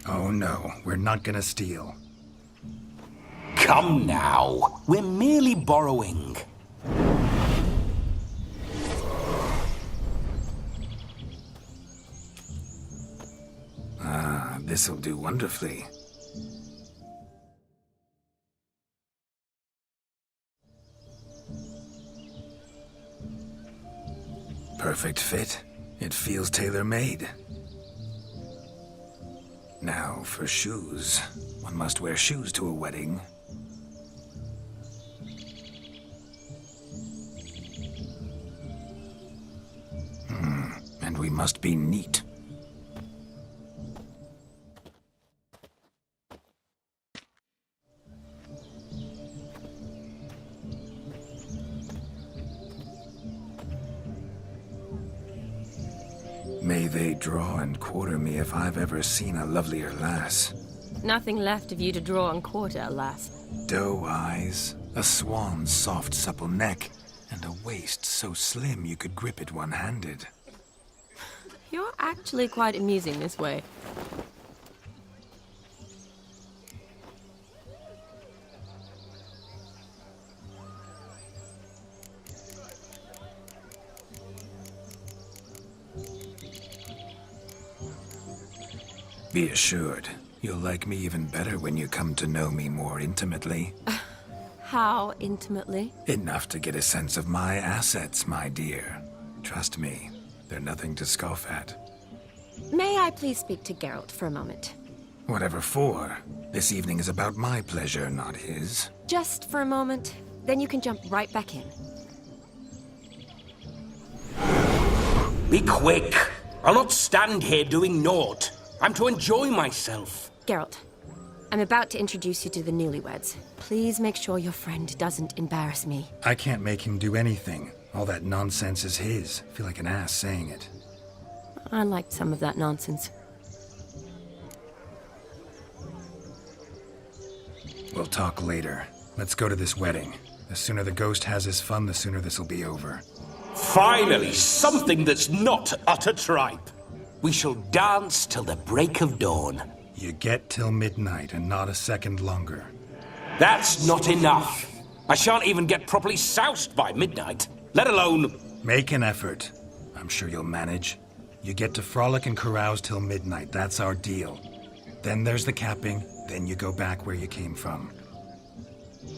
Oh no, we're not gonna steal. Come now, we're merely borrowing. Ah, this'll do wonderfully. Perfect fit. It feels tailor-made. Now, for shoes. One must wear shoes to a wedding. And we must be neat. May they draw and quarter me if I've ever seen a lovelier lass. Nothing left of you to draw and quarter, alas. Doe eyes, a swan's soft supple neck, and a waist so slim you could grip it one-handed. You're actually quite amusing this way. Be assured, you'll like me even better when you come to know me more intimately. How intimately? Enough to get a sense of my assets, my dear. Trust me, they're nothing to scoff at. May I please speak to Geralt for a moment? Whatever for. This evening is about my pleasure, not his. Just for a moment, then you can jump right back in. Be quick! I'll not stand here doing naught. I'm to enjoy myself. Geralt, I'm about to introduce you to the newlyweds. Please make sure your friend doesn't embarrass me. I can't make him do anything. All that nonsense is his. I feel like an ass saying it. I liked some of that nonsense. We'll talk later. Let's go to this wedding. The sooner the ghost has his fun, the sooner this'll be over. Finally, something that's not utter tripe. We shall dance till the break of dawn. You get till midnight and not a second longer. That's not enough. I shan't even get properly soused by midnight, let alone... Make an effort. I'm sure you'll manage. You get to frolic and carouse till midnight. That's our deal. Then there's the capping. Then you go back where you came from.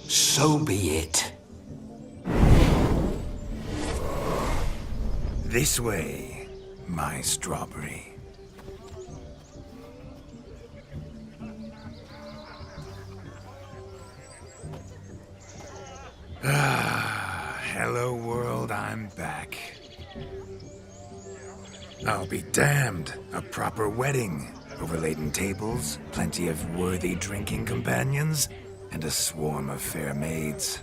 So be it. This way. My strawberry. Ah, hello world, I'm back. I'll be damned. A proper wedding. Overladen tables, plenty of worthy drinking companions, and a swarm of fair maids.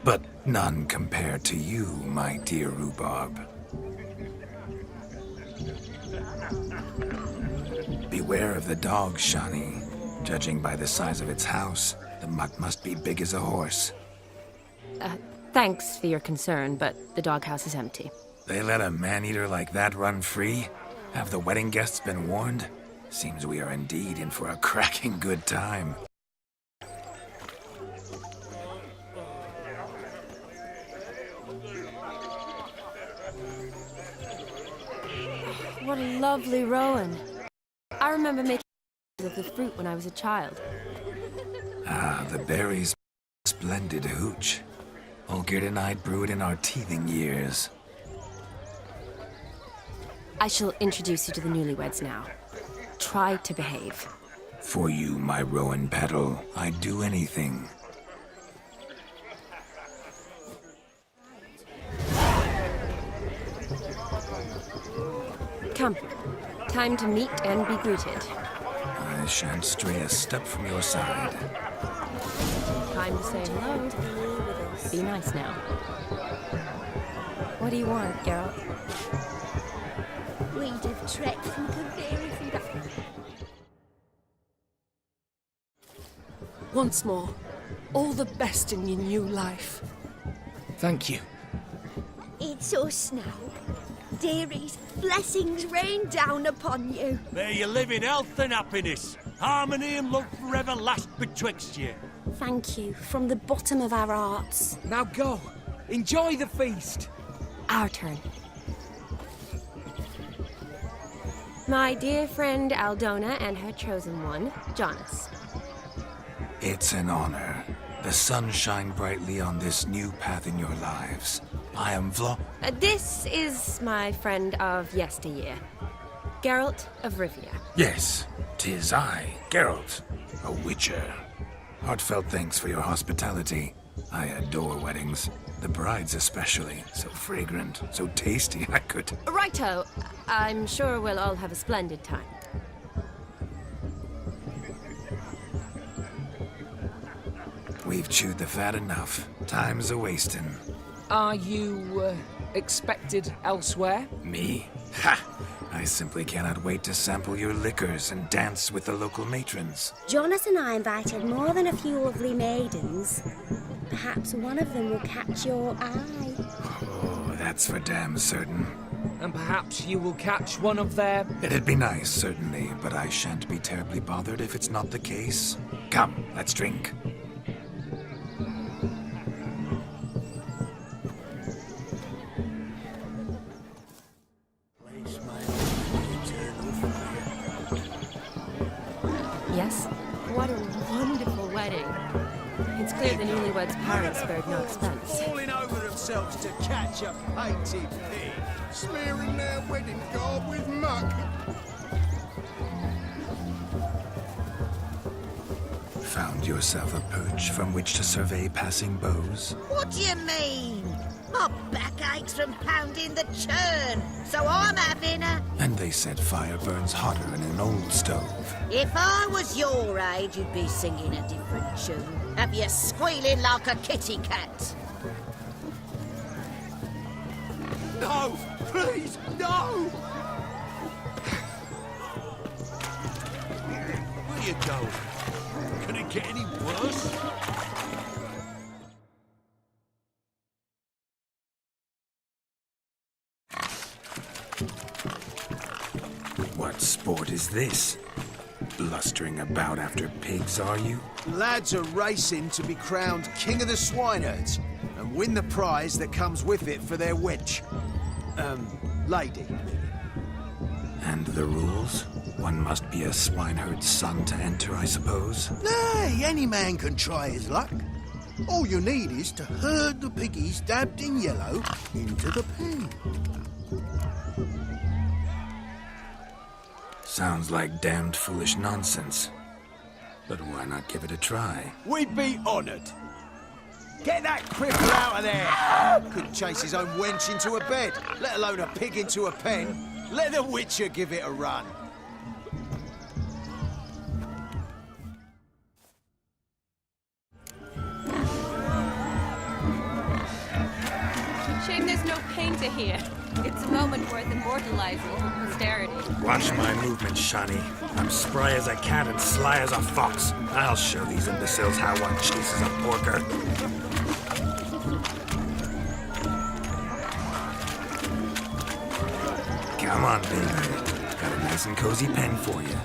But none compared to you, my dear rhubarb. Beware of the dog, Shani. Judging by the size of its house, the mutt must be big as a horse. Thanks for your concern, but the doghouse is empty. They let a man-eater like that run free? Have the wedding guests been warned? Seems we are indeed in for a cracking good time. What a lovely rowan. I remember making of the fruit when I was a child. Ah, the berries. Splendid hooch. Olgerd and I brewed in our teething years. I shall introduce you to the newlyweds now. Try to behave. For you, my rowan petal, I'd do anything. Come. Time to meet and be greeted. I shan't stray a step from your side. Time to say hello. Be nice now. What do you want, Geralt? We'd have trekked from Kildare if we'd have... Once more, all the best in your new life. Thank you. It's us now. Dearies, blessings rain down upon you. May you live in health and happiness. Harmony and love forever last betwixt you. Thank you, from the bottom of our hearts. Now go. Enjoy the feast. Our turn. My dear friend Aldona and her chosen one, Jonas. It's an honor. The sun shine brightly on this new path in your lives. I am This is my friend of yesteryear, Geralt of Rivia. Yes, 'tis I, Geralt, a witcher. Heartfelt thanks for your hospitality. I adore weddings. The brides especially. So fragrant, so tasty, I could... Righto. I'm sure we'll all have a splendid time. We've chewed the fat enough. Time's a-wasting. Are you, expected elsewhere? Me? Ha! I simply cannot wait to sample your liquors and dance with the local matrons. Jonas and I invited more than a few lovely maidens. Perhaps one of them will catch your eye. Oh, that's for damn certain. And perhaps you will catch one of their... It'd be nice, certainly, but I shan't be terribly bothered if it's not the case. Come, let's drink. Yes? What a wonderful wedding. It's clear the newlyweds' parents spared no expense. Falling over themselves to catch a painted pig. Smearing their wedding garb with muck. Found yourself a perch from which to survey passing beaux? What do you mean? My back aches from pounding the churn, so I'm having a... And they said fire burns hotter in an old stove. If I was your age, you'd be singing a different tune. Have you squealing like a kitty cat? No! Please, no! Where you going? Can it get any worse? What sport is this? Blustering about after pigs, are you? Lads are racing to be crowned King of the Swineherds and win the prize that comes with it for their wench. Lady. And the rules? One must be a swineherd's son to enter, I suppose? Nay, any man can try his luck. All you need is to herd the piggies dabbed in yellow into the pen. Sounds like damned foolish nonsense. But why not give it a try? We'd be honoured. Get that cripple out of there! Couldn't chase his own wench into a bed, let alone a pig into a pen. Let the Witcher give it a run. Shame there's no painter here. It's a moment worth immortalizing for posterity. Watch my movement, Shani. I'm spry as a cat and sly as a fox. I'll show these imbeciles how one chases a porker. Come on, baby. Got a nice and cozy pen for you.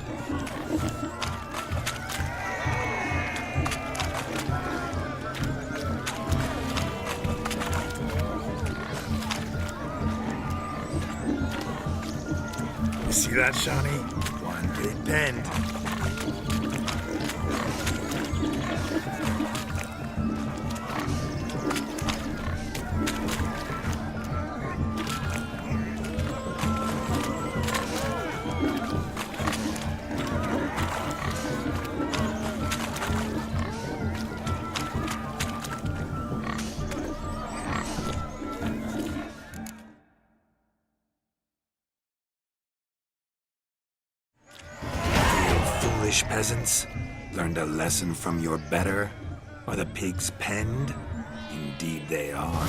You see that, Shawnee? One big bend. Peasants learned a lesson from your better? Are the pigs penned? Indeed they are.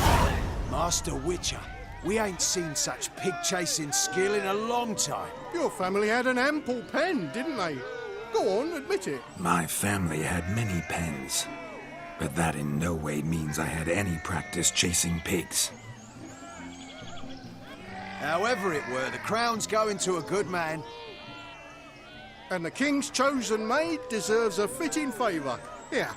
Master Witcher, we ain't seen such pig-chasing skill in a long time. Your family had an ample pen, didn't they? Go on, admit it. My family had many pens, but that in no way means I had any practice chasing pigs. However it were, the crown's going to a good man. And the king's chosen maid deserves a fitting favour. Here.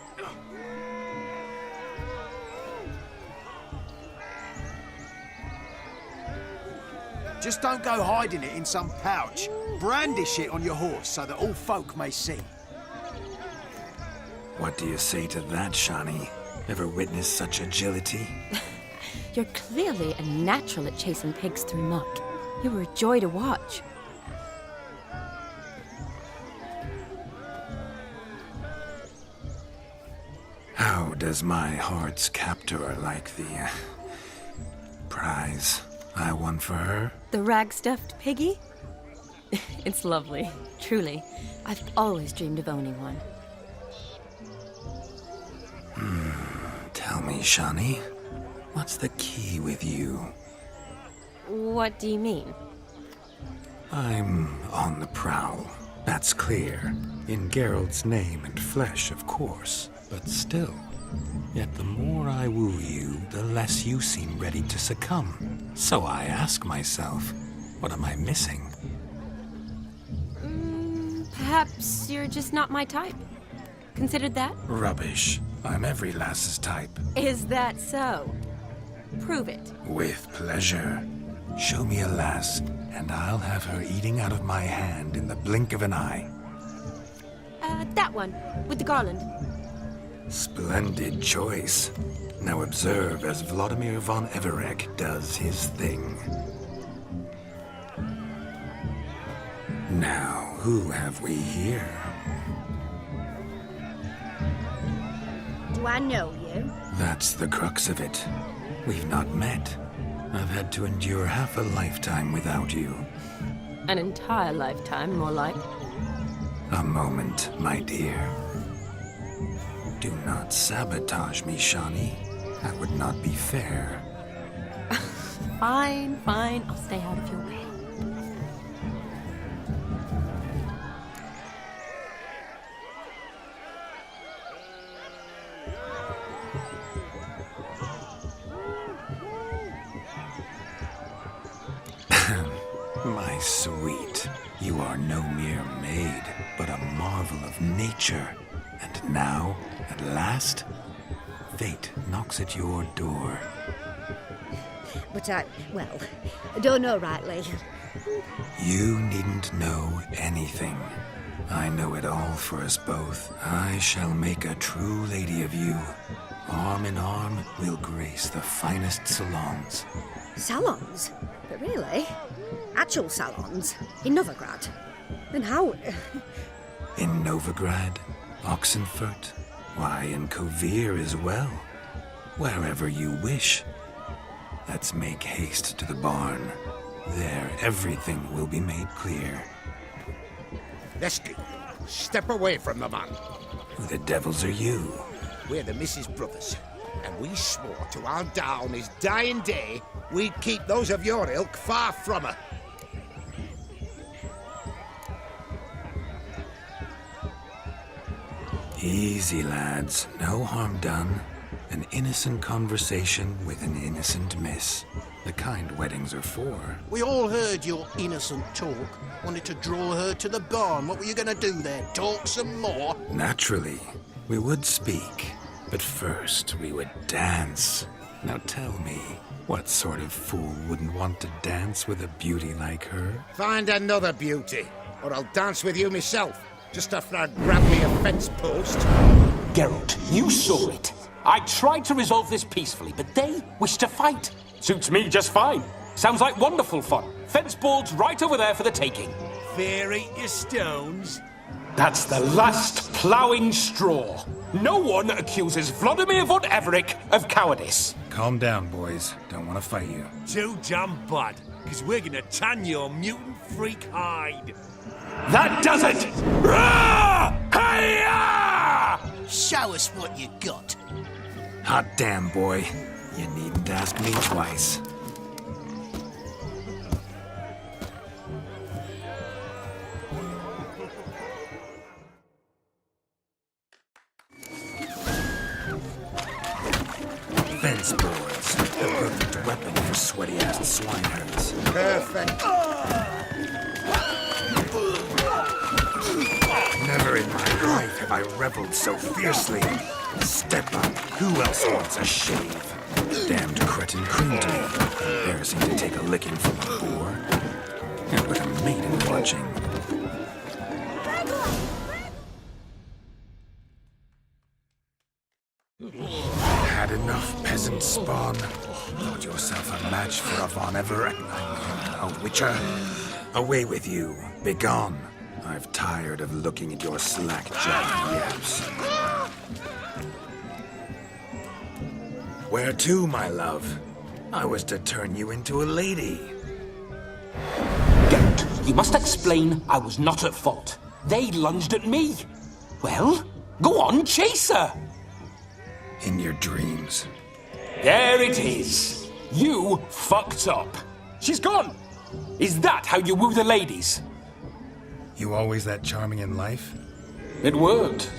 Just don't go hiding it in some pouch. Brandish it on your horse so that all folk may see. What do you say to that, Shawnee? Ever witnessed such agility? You're clearly a natural at chasing pigs through muck. You were a joy to watch. How does my heart's captor like the prize I won for her? The rag-stuffed piggy? It's lovely, truly. I've always dreamed of owning one. Tell me, Shawnee, what's the key with you? What do you mean? I'm on the prowl, that's clear. In Geralt's name and flesh, of course. But still, yet the more I woo you, the less you seem ready to succumb. So I ask myself, what am I missing? Perhaps you're just not my type. Considered that? Rubbish. I'm every lass's type. Is that so? Prove it. With pleasure. Show me a lass, and I'll have her eating out of my hand in the blink of an eye. That one, with the garland. Splendid choice. Now observe as Vladimir von Everec does his thing. Now, who have we here? Do I know you? That's the crux of it. We've not met. I've had to endure half a lifetime without you. An entire lifetime, more like. A moment, my dear. Do not sabotage me, Shawnee. That would not be fair. Fine, fine. I'll stay out of your way. My sweet, you are no mere maid, but a marvel of nature. And now, at last, fate knocks at your door. But I don't know rightly. You needn't know anything. I know it all for us both. I shall make a true lady of you. Arm in arm, we'll grace the finest salons. Salons? But really? Actual salons? In Novigrad? Then how? In Novigrad, Oxenfurt, why, in Kovir as well. Wherever you wish. Let's make haste to the barn. There, everything will be made clear. Leslie, step away from the man. Who the devils are you? We're the Mrs. Brothers, and we swore to our down his dying day we'd keep those of your ilk far from her. Easy, lads. No harm done. An innocent conversation with an innocent miss. The kind weddings are for. We all heard your innocent talk. Wanted to draw her to the barn. What were you gonna do there? Talk some more? Naturally, we would speak. But first, we would dance. Now tell me, what sort of fool wouldn't want to dance with a beauty like her? Find another beauty, or I'll dance with you myself, just after I grab me a fence post. Geralt, you saw it. I tried to resolve this peacefully, but they wish to fight. Suits me just fine. Sounds like wonderful fun. Fence boards right over there for the taking. Fear eat your stones. That's the last ploughing straw. No one accuses Vladimir von Everec of cowardice. Calm down, boys. Don't want to fight you. Too damn bad, because we're gonna tan your mutant freak hide. That does it! Rah! Hi-ya! Show us what you got. Hot damn, boy. You needn't ask me twice. Fence boards. The perfect weapon for sweaty-assed swineherds. Perfect. Never in my life have I reveled so fiercely. Step up. Who else wants a shave? Damned cretin creamed me, embarrassing to take a licking from a boar. And with a maiden watching. Had enough, peasant spawn. Thought yourself a match for a Von Everett, a witcher. Away with you. Begone. I've tired of looking at your slack-jawed yaps. Where to, my love? I was to turn you into a lady. Geralt, you must explain I was not at fault. They lunged at me. Well, go on, chase her. In your dreams. There it is. You fucked up. She's gone. Is that how you woo the ladies? You always that charming in life? It worked.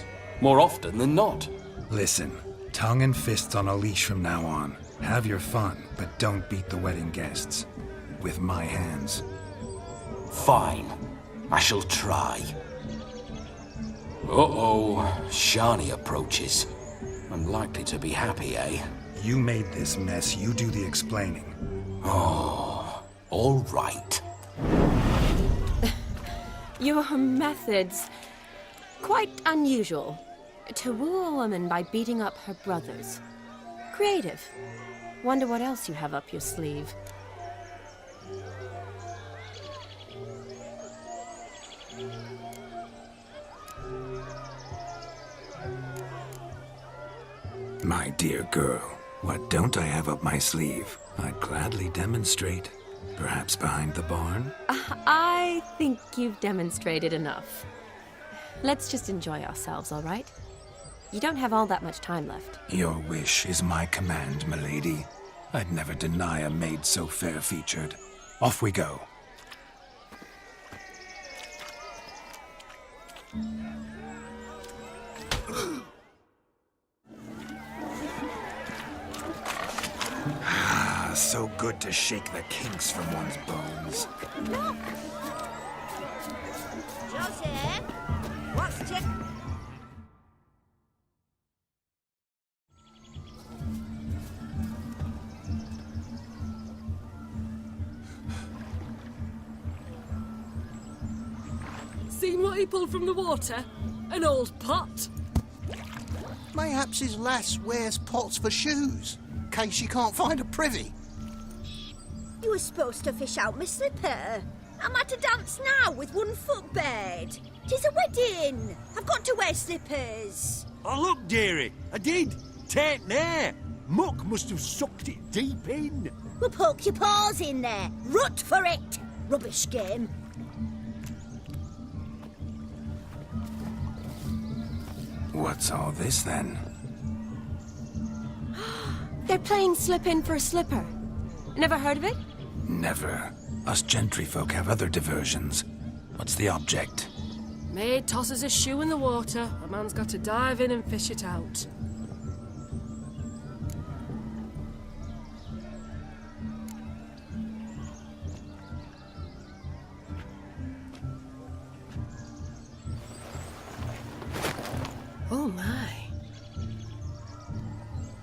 More often than not. Listen, tongue and fists on a leash from now on. Have your fun, but don't beat the wedding guests. With my hands. Fine. I shall try. Uh-oh. Shani approaches. Unlikely to be happy, eh? You made this mess. You do the explaining. Oh, all right. Your methods... quite unusual. To woo a woman by beating up her brothers. Creative. Wonder what else you have up your sleeve. My dear girl, what don't I have up my sleeve? I'd gladly demonstrate. Perhaps behind the barn? I think you've demonstrated enough. Let's just enjoy ourselves, all right? You don't have all that much time left. Your wish is my command, milady. I'd never deny a maid so fair-featured. Off we go. So good to shake the kinks from one's bones. Look! Joseph, what's tick? Seen what he pulled from the water? An old pot. Mayhaps his lass wears pots for shoes, in case she can't find a privy. You were supposed to fish out my slipper. I'm at a dance now with one foot bared. 'Tis a wedding. I've got to wear slippers. Oh, look, dearie, I did. Take there. Muck must have sucked it deep in. Well, poke your paws in there. Rut for it. Rubbish game. What's all this, then? They're playing slip-in for a slipper. Never heard of it? Never. Us gentry folk have other diversions. What's the object? Maid tosses a shoe in the water. A man's got to dive in and fish it out.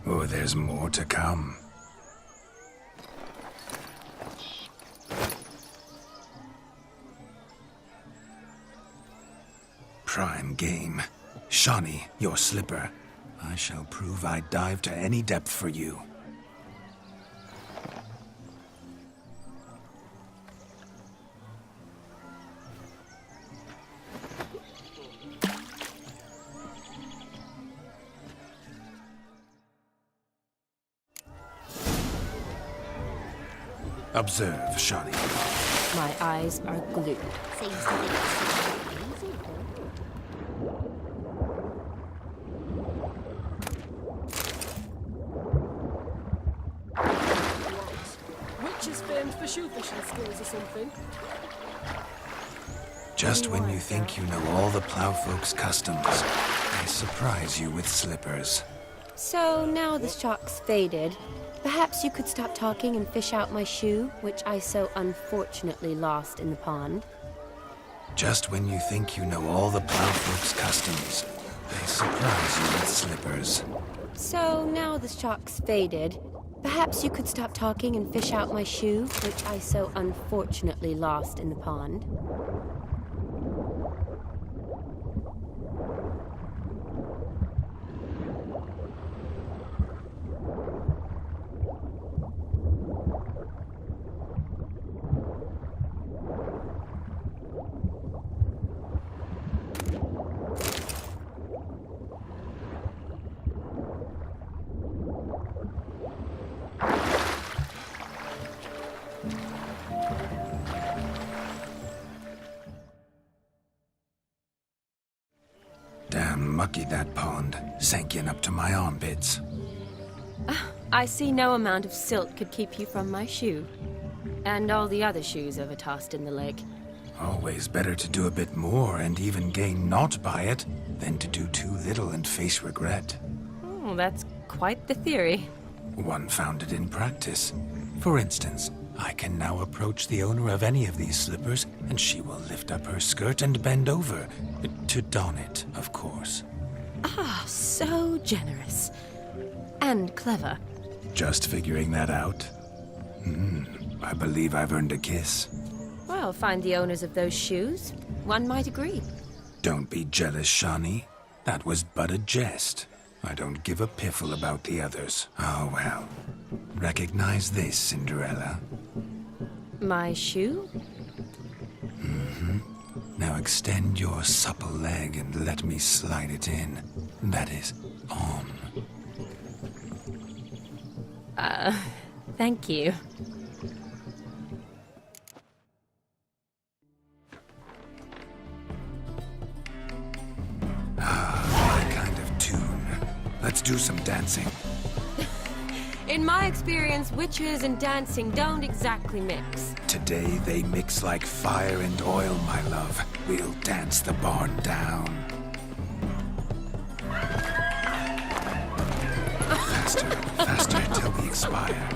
Oh, there's more to come. Prime game. Shawnee, your slipper. I shall prove I'd dive to any depth for you. Observe, Shawnee. My eyes are glued. Seems to be easy. Witch is famed for shoe fishing skills or something. Just when you think you know all the plowfolk's customs, they surprise you with slippers. So now the shock's faded. Perhaps you could stop talking and fish out my shoe, which I so unfortunately lost in the pond. Just when you think you know all the plowfolk's customs, they surprise you with slippers. So now the shock's faded. Perhaps you could stop talking and fish out my shoe, which I so unfortunately lost in the pond. Damn mucky that pond. Sank in up to my armpits. I see no amount of silt could keep you from my shoe. And all the other shoes ever tossed in the lake. Always better to do a bit more and even gain naught by it than to do too little and face regret. Oh, that's quite the theory. One founded in practice. For instance, I can now approach the owner of any of these slippers, and she will lift up her skirt and bend over. To don it, of course. Ah, so generous. And clever. Just figuring that out? I believe I've earned a kiss. Well, find the owners of those shoes. One might agree. Don't be jealous, Shawnee. That was but a jest. I don't give a piffle about the others. Oh, well. Recognize this, Cinderella. My shoe? Now extend your supple leg and let me slide it in. That is, on. Thank you. My kind of tune. Let's do some dancing. In my experience, witches and dancing don't exactly mix. Today they mix like fire and oil, my love. We'll dance the barn down. Faster, faster till we expire.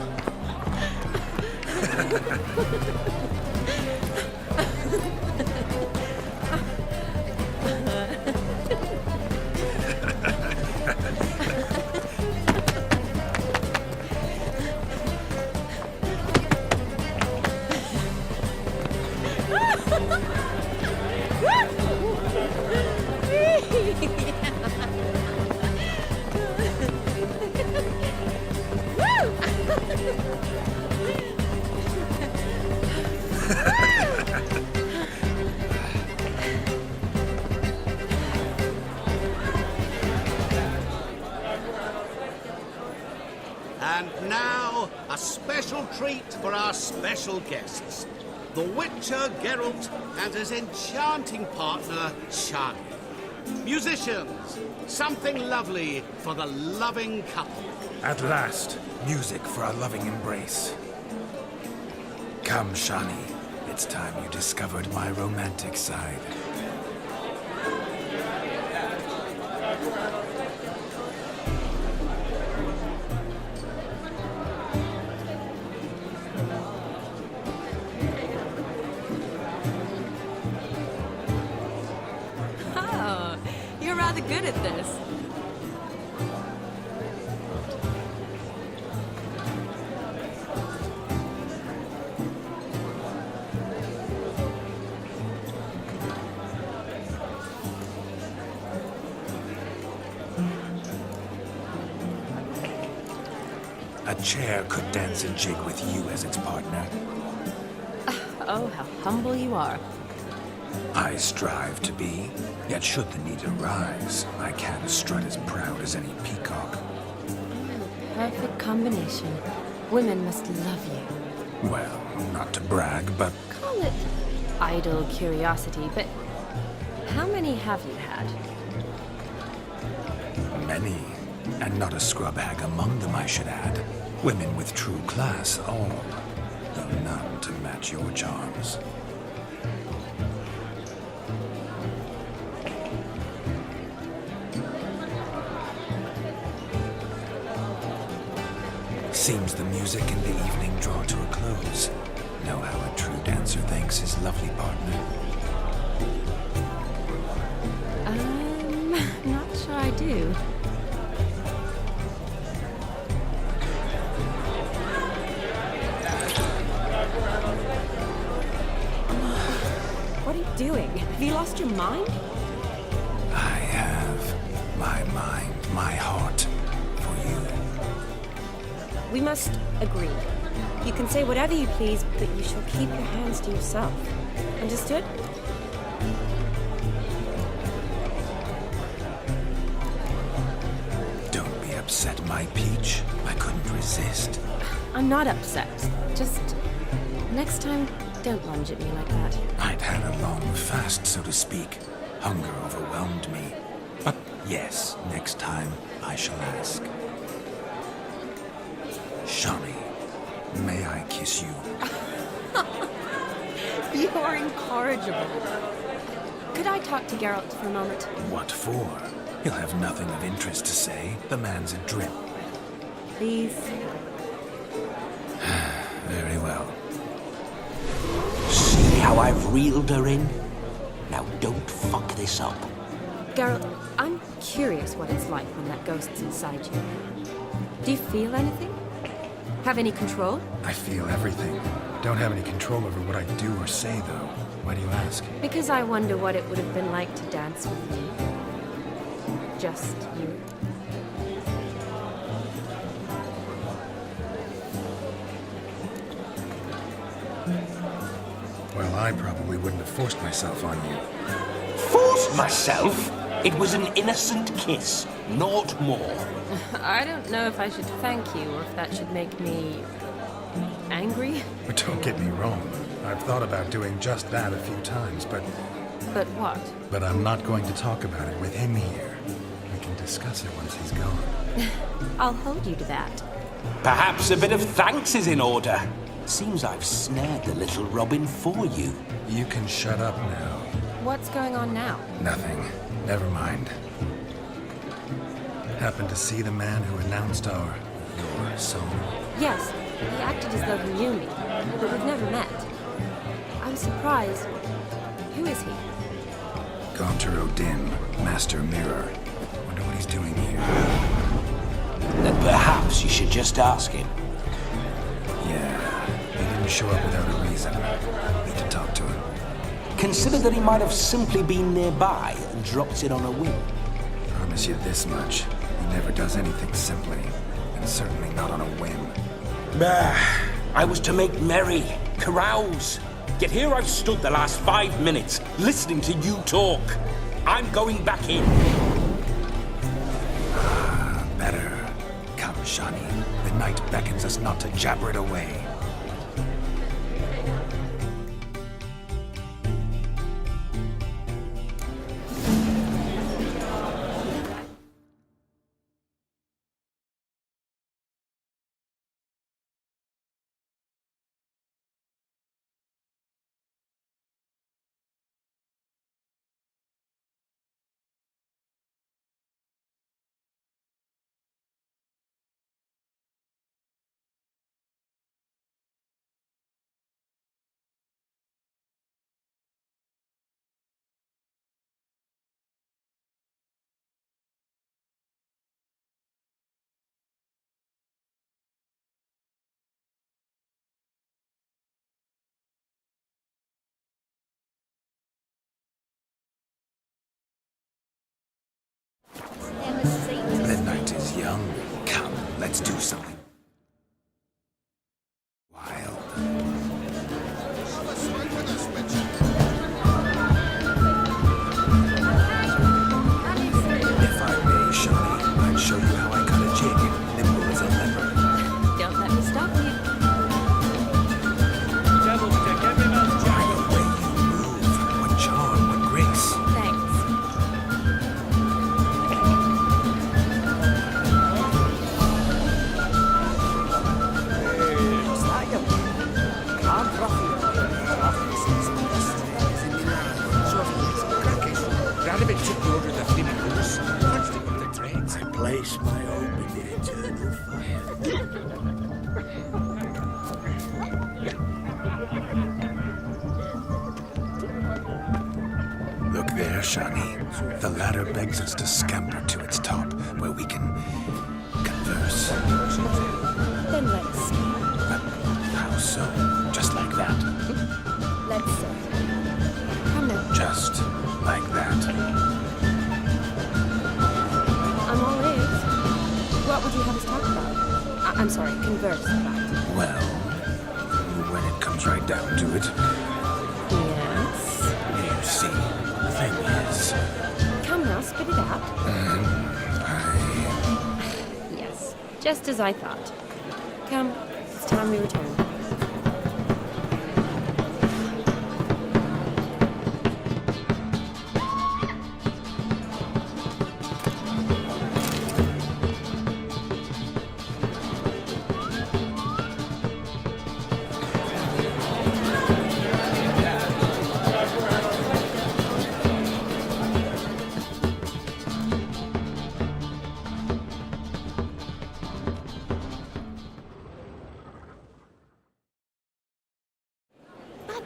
And now, a special treat for our special guests. The Witcher Geralt and his enchanting partner, Shani. Musicians, something lovely for the loving couple. At last, music for a loving embrace. Come, Shani. It's time you discovered my romantic side. Oh, you're rather good at this. A chair could dance a jig with you as its partner. Oh, how humble you are. I strive to be, yet should the need arise, I can strut as proud as any peacock. Perfect combination. Women must love you. Well, not to brag, but Call it idle curiosity, but how many have you had? many. And not a scrub hag among them, I should add. Women with true class, all. Though none to match your charms. Seems the music and the evening draw to a close. Know how a true dancer thanks his lovely partner. Not sure I do. What are you doing? Have you lost your mind? I have my mind, my heart for you. We must agree. You can say whatever you please, but you shall keep your hands to yourself. Understood? Don't be upset, my peach. I couldn't resist. I'm not upset. Just next time, don't lunge at me like that. I'd had a long fast, so to speak. Hunger overwhelmed me. But yes, next time I shall ask. Shani, may I kiss you? You are incorrigible. Could I talk to Geralt for a moment? What for? He'll have nothing of interest to say. The man's adrip. Please. Very well. See how I've reeled her in? Now don't fuck this up. Geralt, I'm curious what it's like when that ghost's inside you. Do you feel anything? Have any control? I feel everything. Don't have any control over what I do or say, though. Why do you ask? Because I wonder what it would have been like to dance with me. Just you. Well, I probably wouldn't have forced myself on you. Forced myself? It was an innocent kiss, naught more. I don't know if I should thank you or if that should make me angry. But don't get me wrong. I've thought about doing just that a few times, but But what? But I'm not going to talk about it with him here. We can discuss it once he's gone. I'll hold you to that. Perhaps a bit of thanks is in order. Seems I've snared the little Robin for you. You can shut up now. What's going on now? Nothing. Never mind. Happened to see the man who announced your song? Yes, he acted as though he knew me, but we've never met. I'm surprised. Who is he? Gaunter O'Dim, Master Mirror. Wonder what he's doing here. Then perhaps you should just ask him. Yeah, he didn't show up without a reason. Need to talk to him. Consider that he might have simply been nearby and dropped it on a whim. Promise you this much. He never does anything simply, and certainly not on a whim. I was to make merry, carouse. Yet here I've stood the last 5 minutes, listening to you talk. I'm going back in. Better. Come, Shani. The night beckons us not to jabber it away. The night is young. Come, let's do something. The ladder begs us to scamper to its top, where we can converse. Then let's start. How so? Just like that? Let's sit. Come now. Just like that. I'm all ears. What would you have us talk about? I'm sorry, converse about. Well, when it comes right down to it. Yes? You see, the thing is... Come now, spit it out. Yes, just as I thought. Come, it's time we return.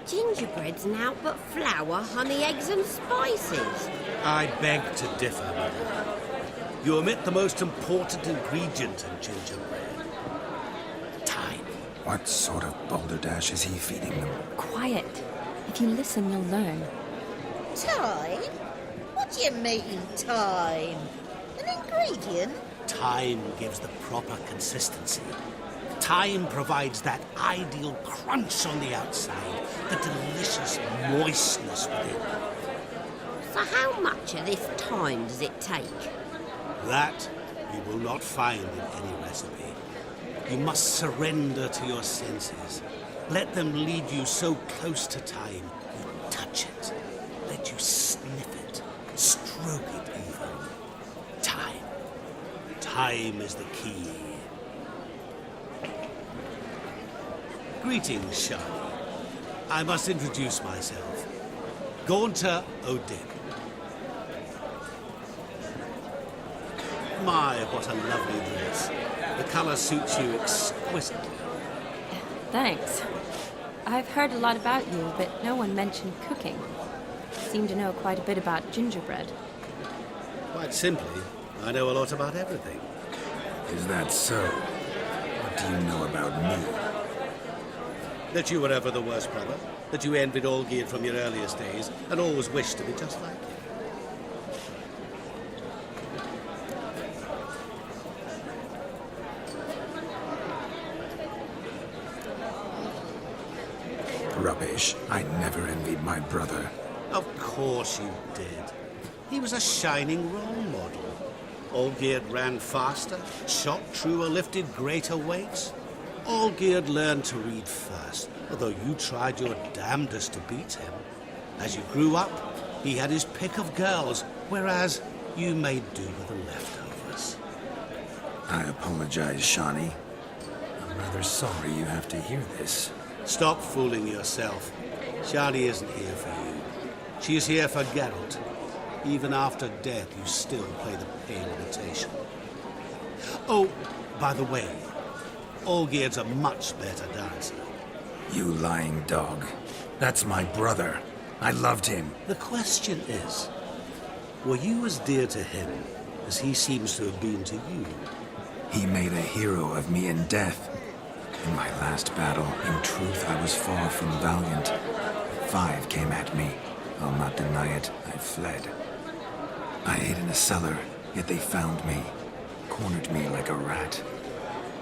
Gingerbread's naught but flour, honey, eggs and spices. I beg to differ, madam. You omit the most important ingredient in gingerbread. Time. What sort of balderdash is he feeding them? Quiet. If you listen, you'll learn. Time? What do you mean, time? An ingredient? Time gives the proper consistency. Time provides that ideal crunch on the outside, the delicious moistness within. So how much of this time does it take? That you will not find in any recipe. You must surrender to your senses. Let them lead you so close to time, you touch it. Let you sniff it, stroke it even. Time. Time is the key. Greetings, Shani. I must introduce myself. Gaunter O'Dick. My, what a lovely dress. The color suits you exquisitely. Thanks. I've heard a lot about you, but no one mentioned cooking. You seem to know quite a bit about gingerbread. Quite simply, I know a lot about everything. Is that so? What do you know about me? That you were ever the worst brother, that you envied Olgierd from your earliest days, and always wished to be just like him. Rubbish. I never envied my brother. Of course you did. He was a shining role model. Olgierd ran faster, shot truer, lifted greater weights. Olgierd learned to read first, although you tried your damnedest to beat him. As you grew up, he had his pick of girls, whereas you made do with the leftovers. I apologize, Shani. I'm rather sorry you have to hear this. Stop fooling yourself. Shani isn't here for you. She is here for Geralt. Even after death, you still play the pale imitation. Oh, by the way, Olgierd's a much better dancer. You lying dog. That's my brother. I loved him. The question is, were you as dear to him as he seems to have been to you? He made a hero of me in death. In my last battle, in truth, I was far from valiant. 5 came at me. I'll not deny it. I fled. I hid in a cellar, yet they found me. Cornered me like a rat.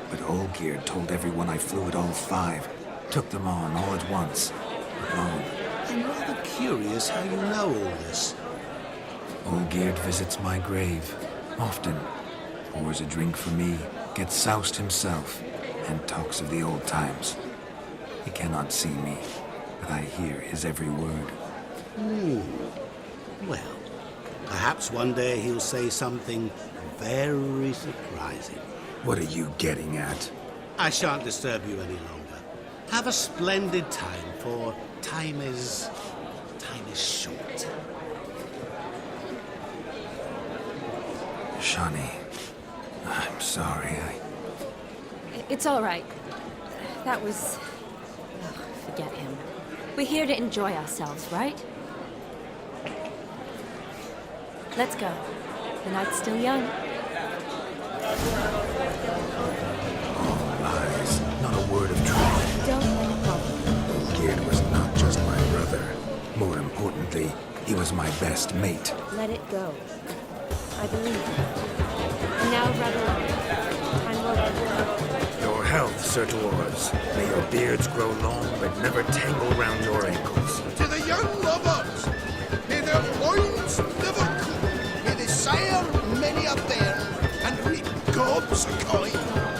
But Olgierd told everyone I flew at all 5. Took them on all at once. Alone. I'm rather curious how you know all this. Olgierd visits my grave. Often. Pours a drink for me. Gets soused himself. And talks of the old times. He cannot see me. But I hear his every word. Well, perhaps one day he'll say something very surprising. What are you getting at? I shan't disturb you any longer. Have a splendid time, for time is short. Shani, I'm sorry. It's all right. That was... Oh, forget him. We're here to enjoy ourselves, right? Let's go. The night's still young. Lies. Not a word of truth. Don't let it bother you. Gerd was not just my brother. More importantly, he was my best mate. Let it go. I believe you. And now, rather time will Your health, Sir Dwarves. May your beards grow long, but never tangle round your ankles. To the young lovers, may their loins never cool. May they sire many a bear and reap gobs of coin.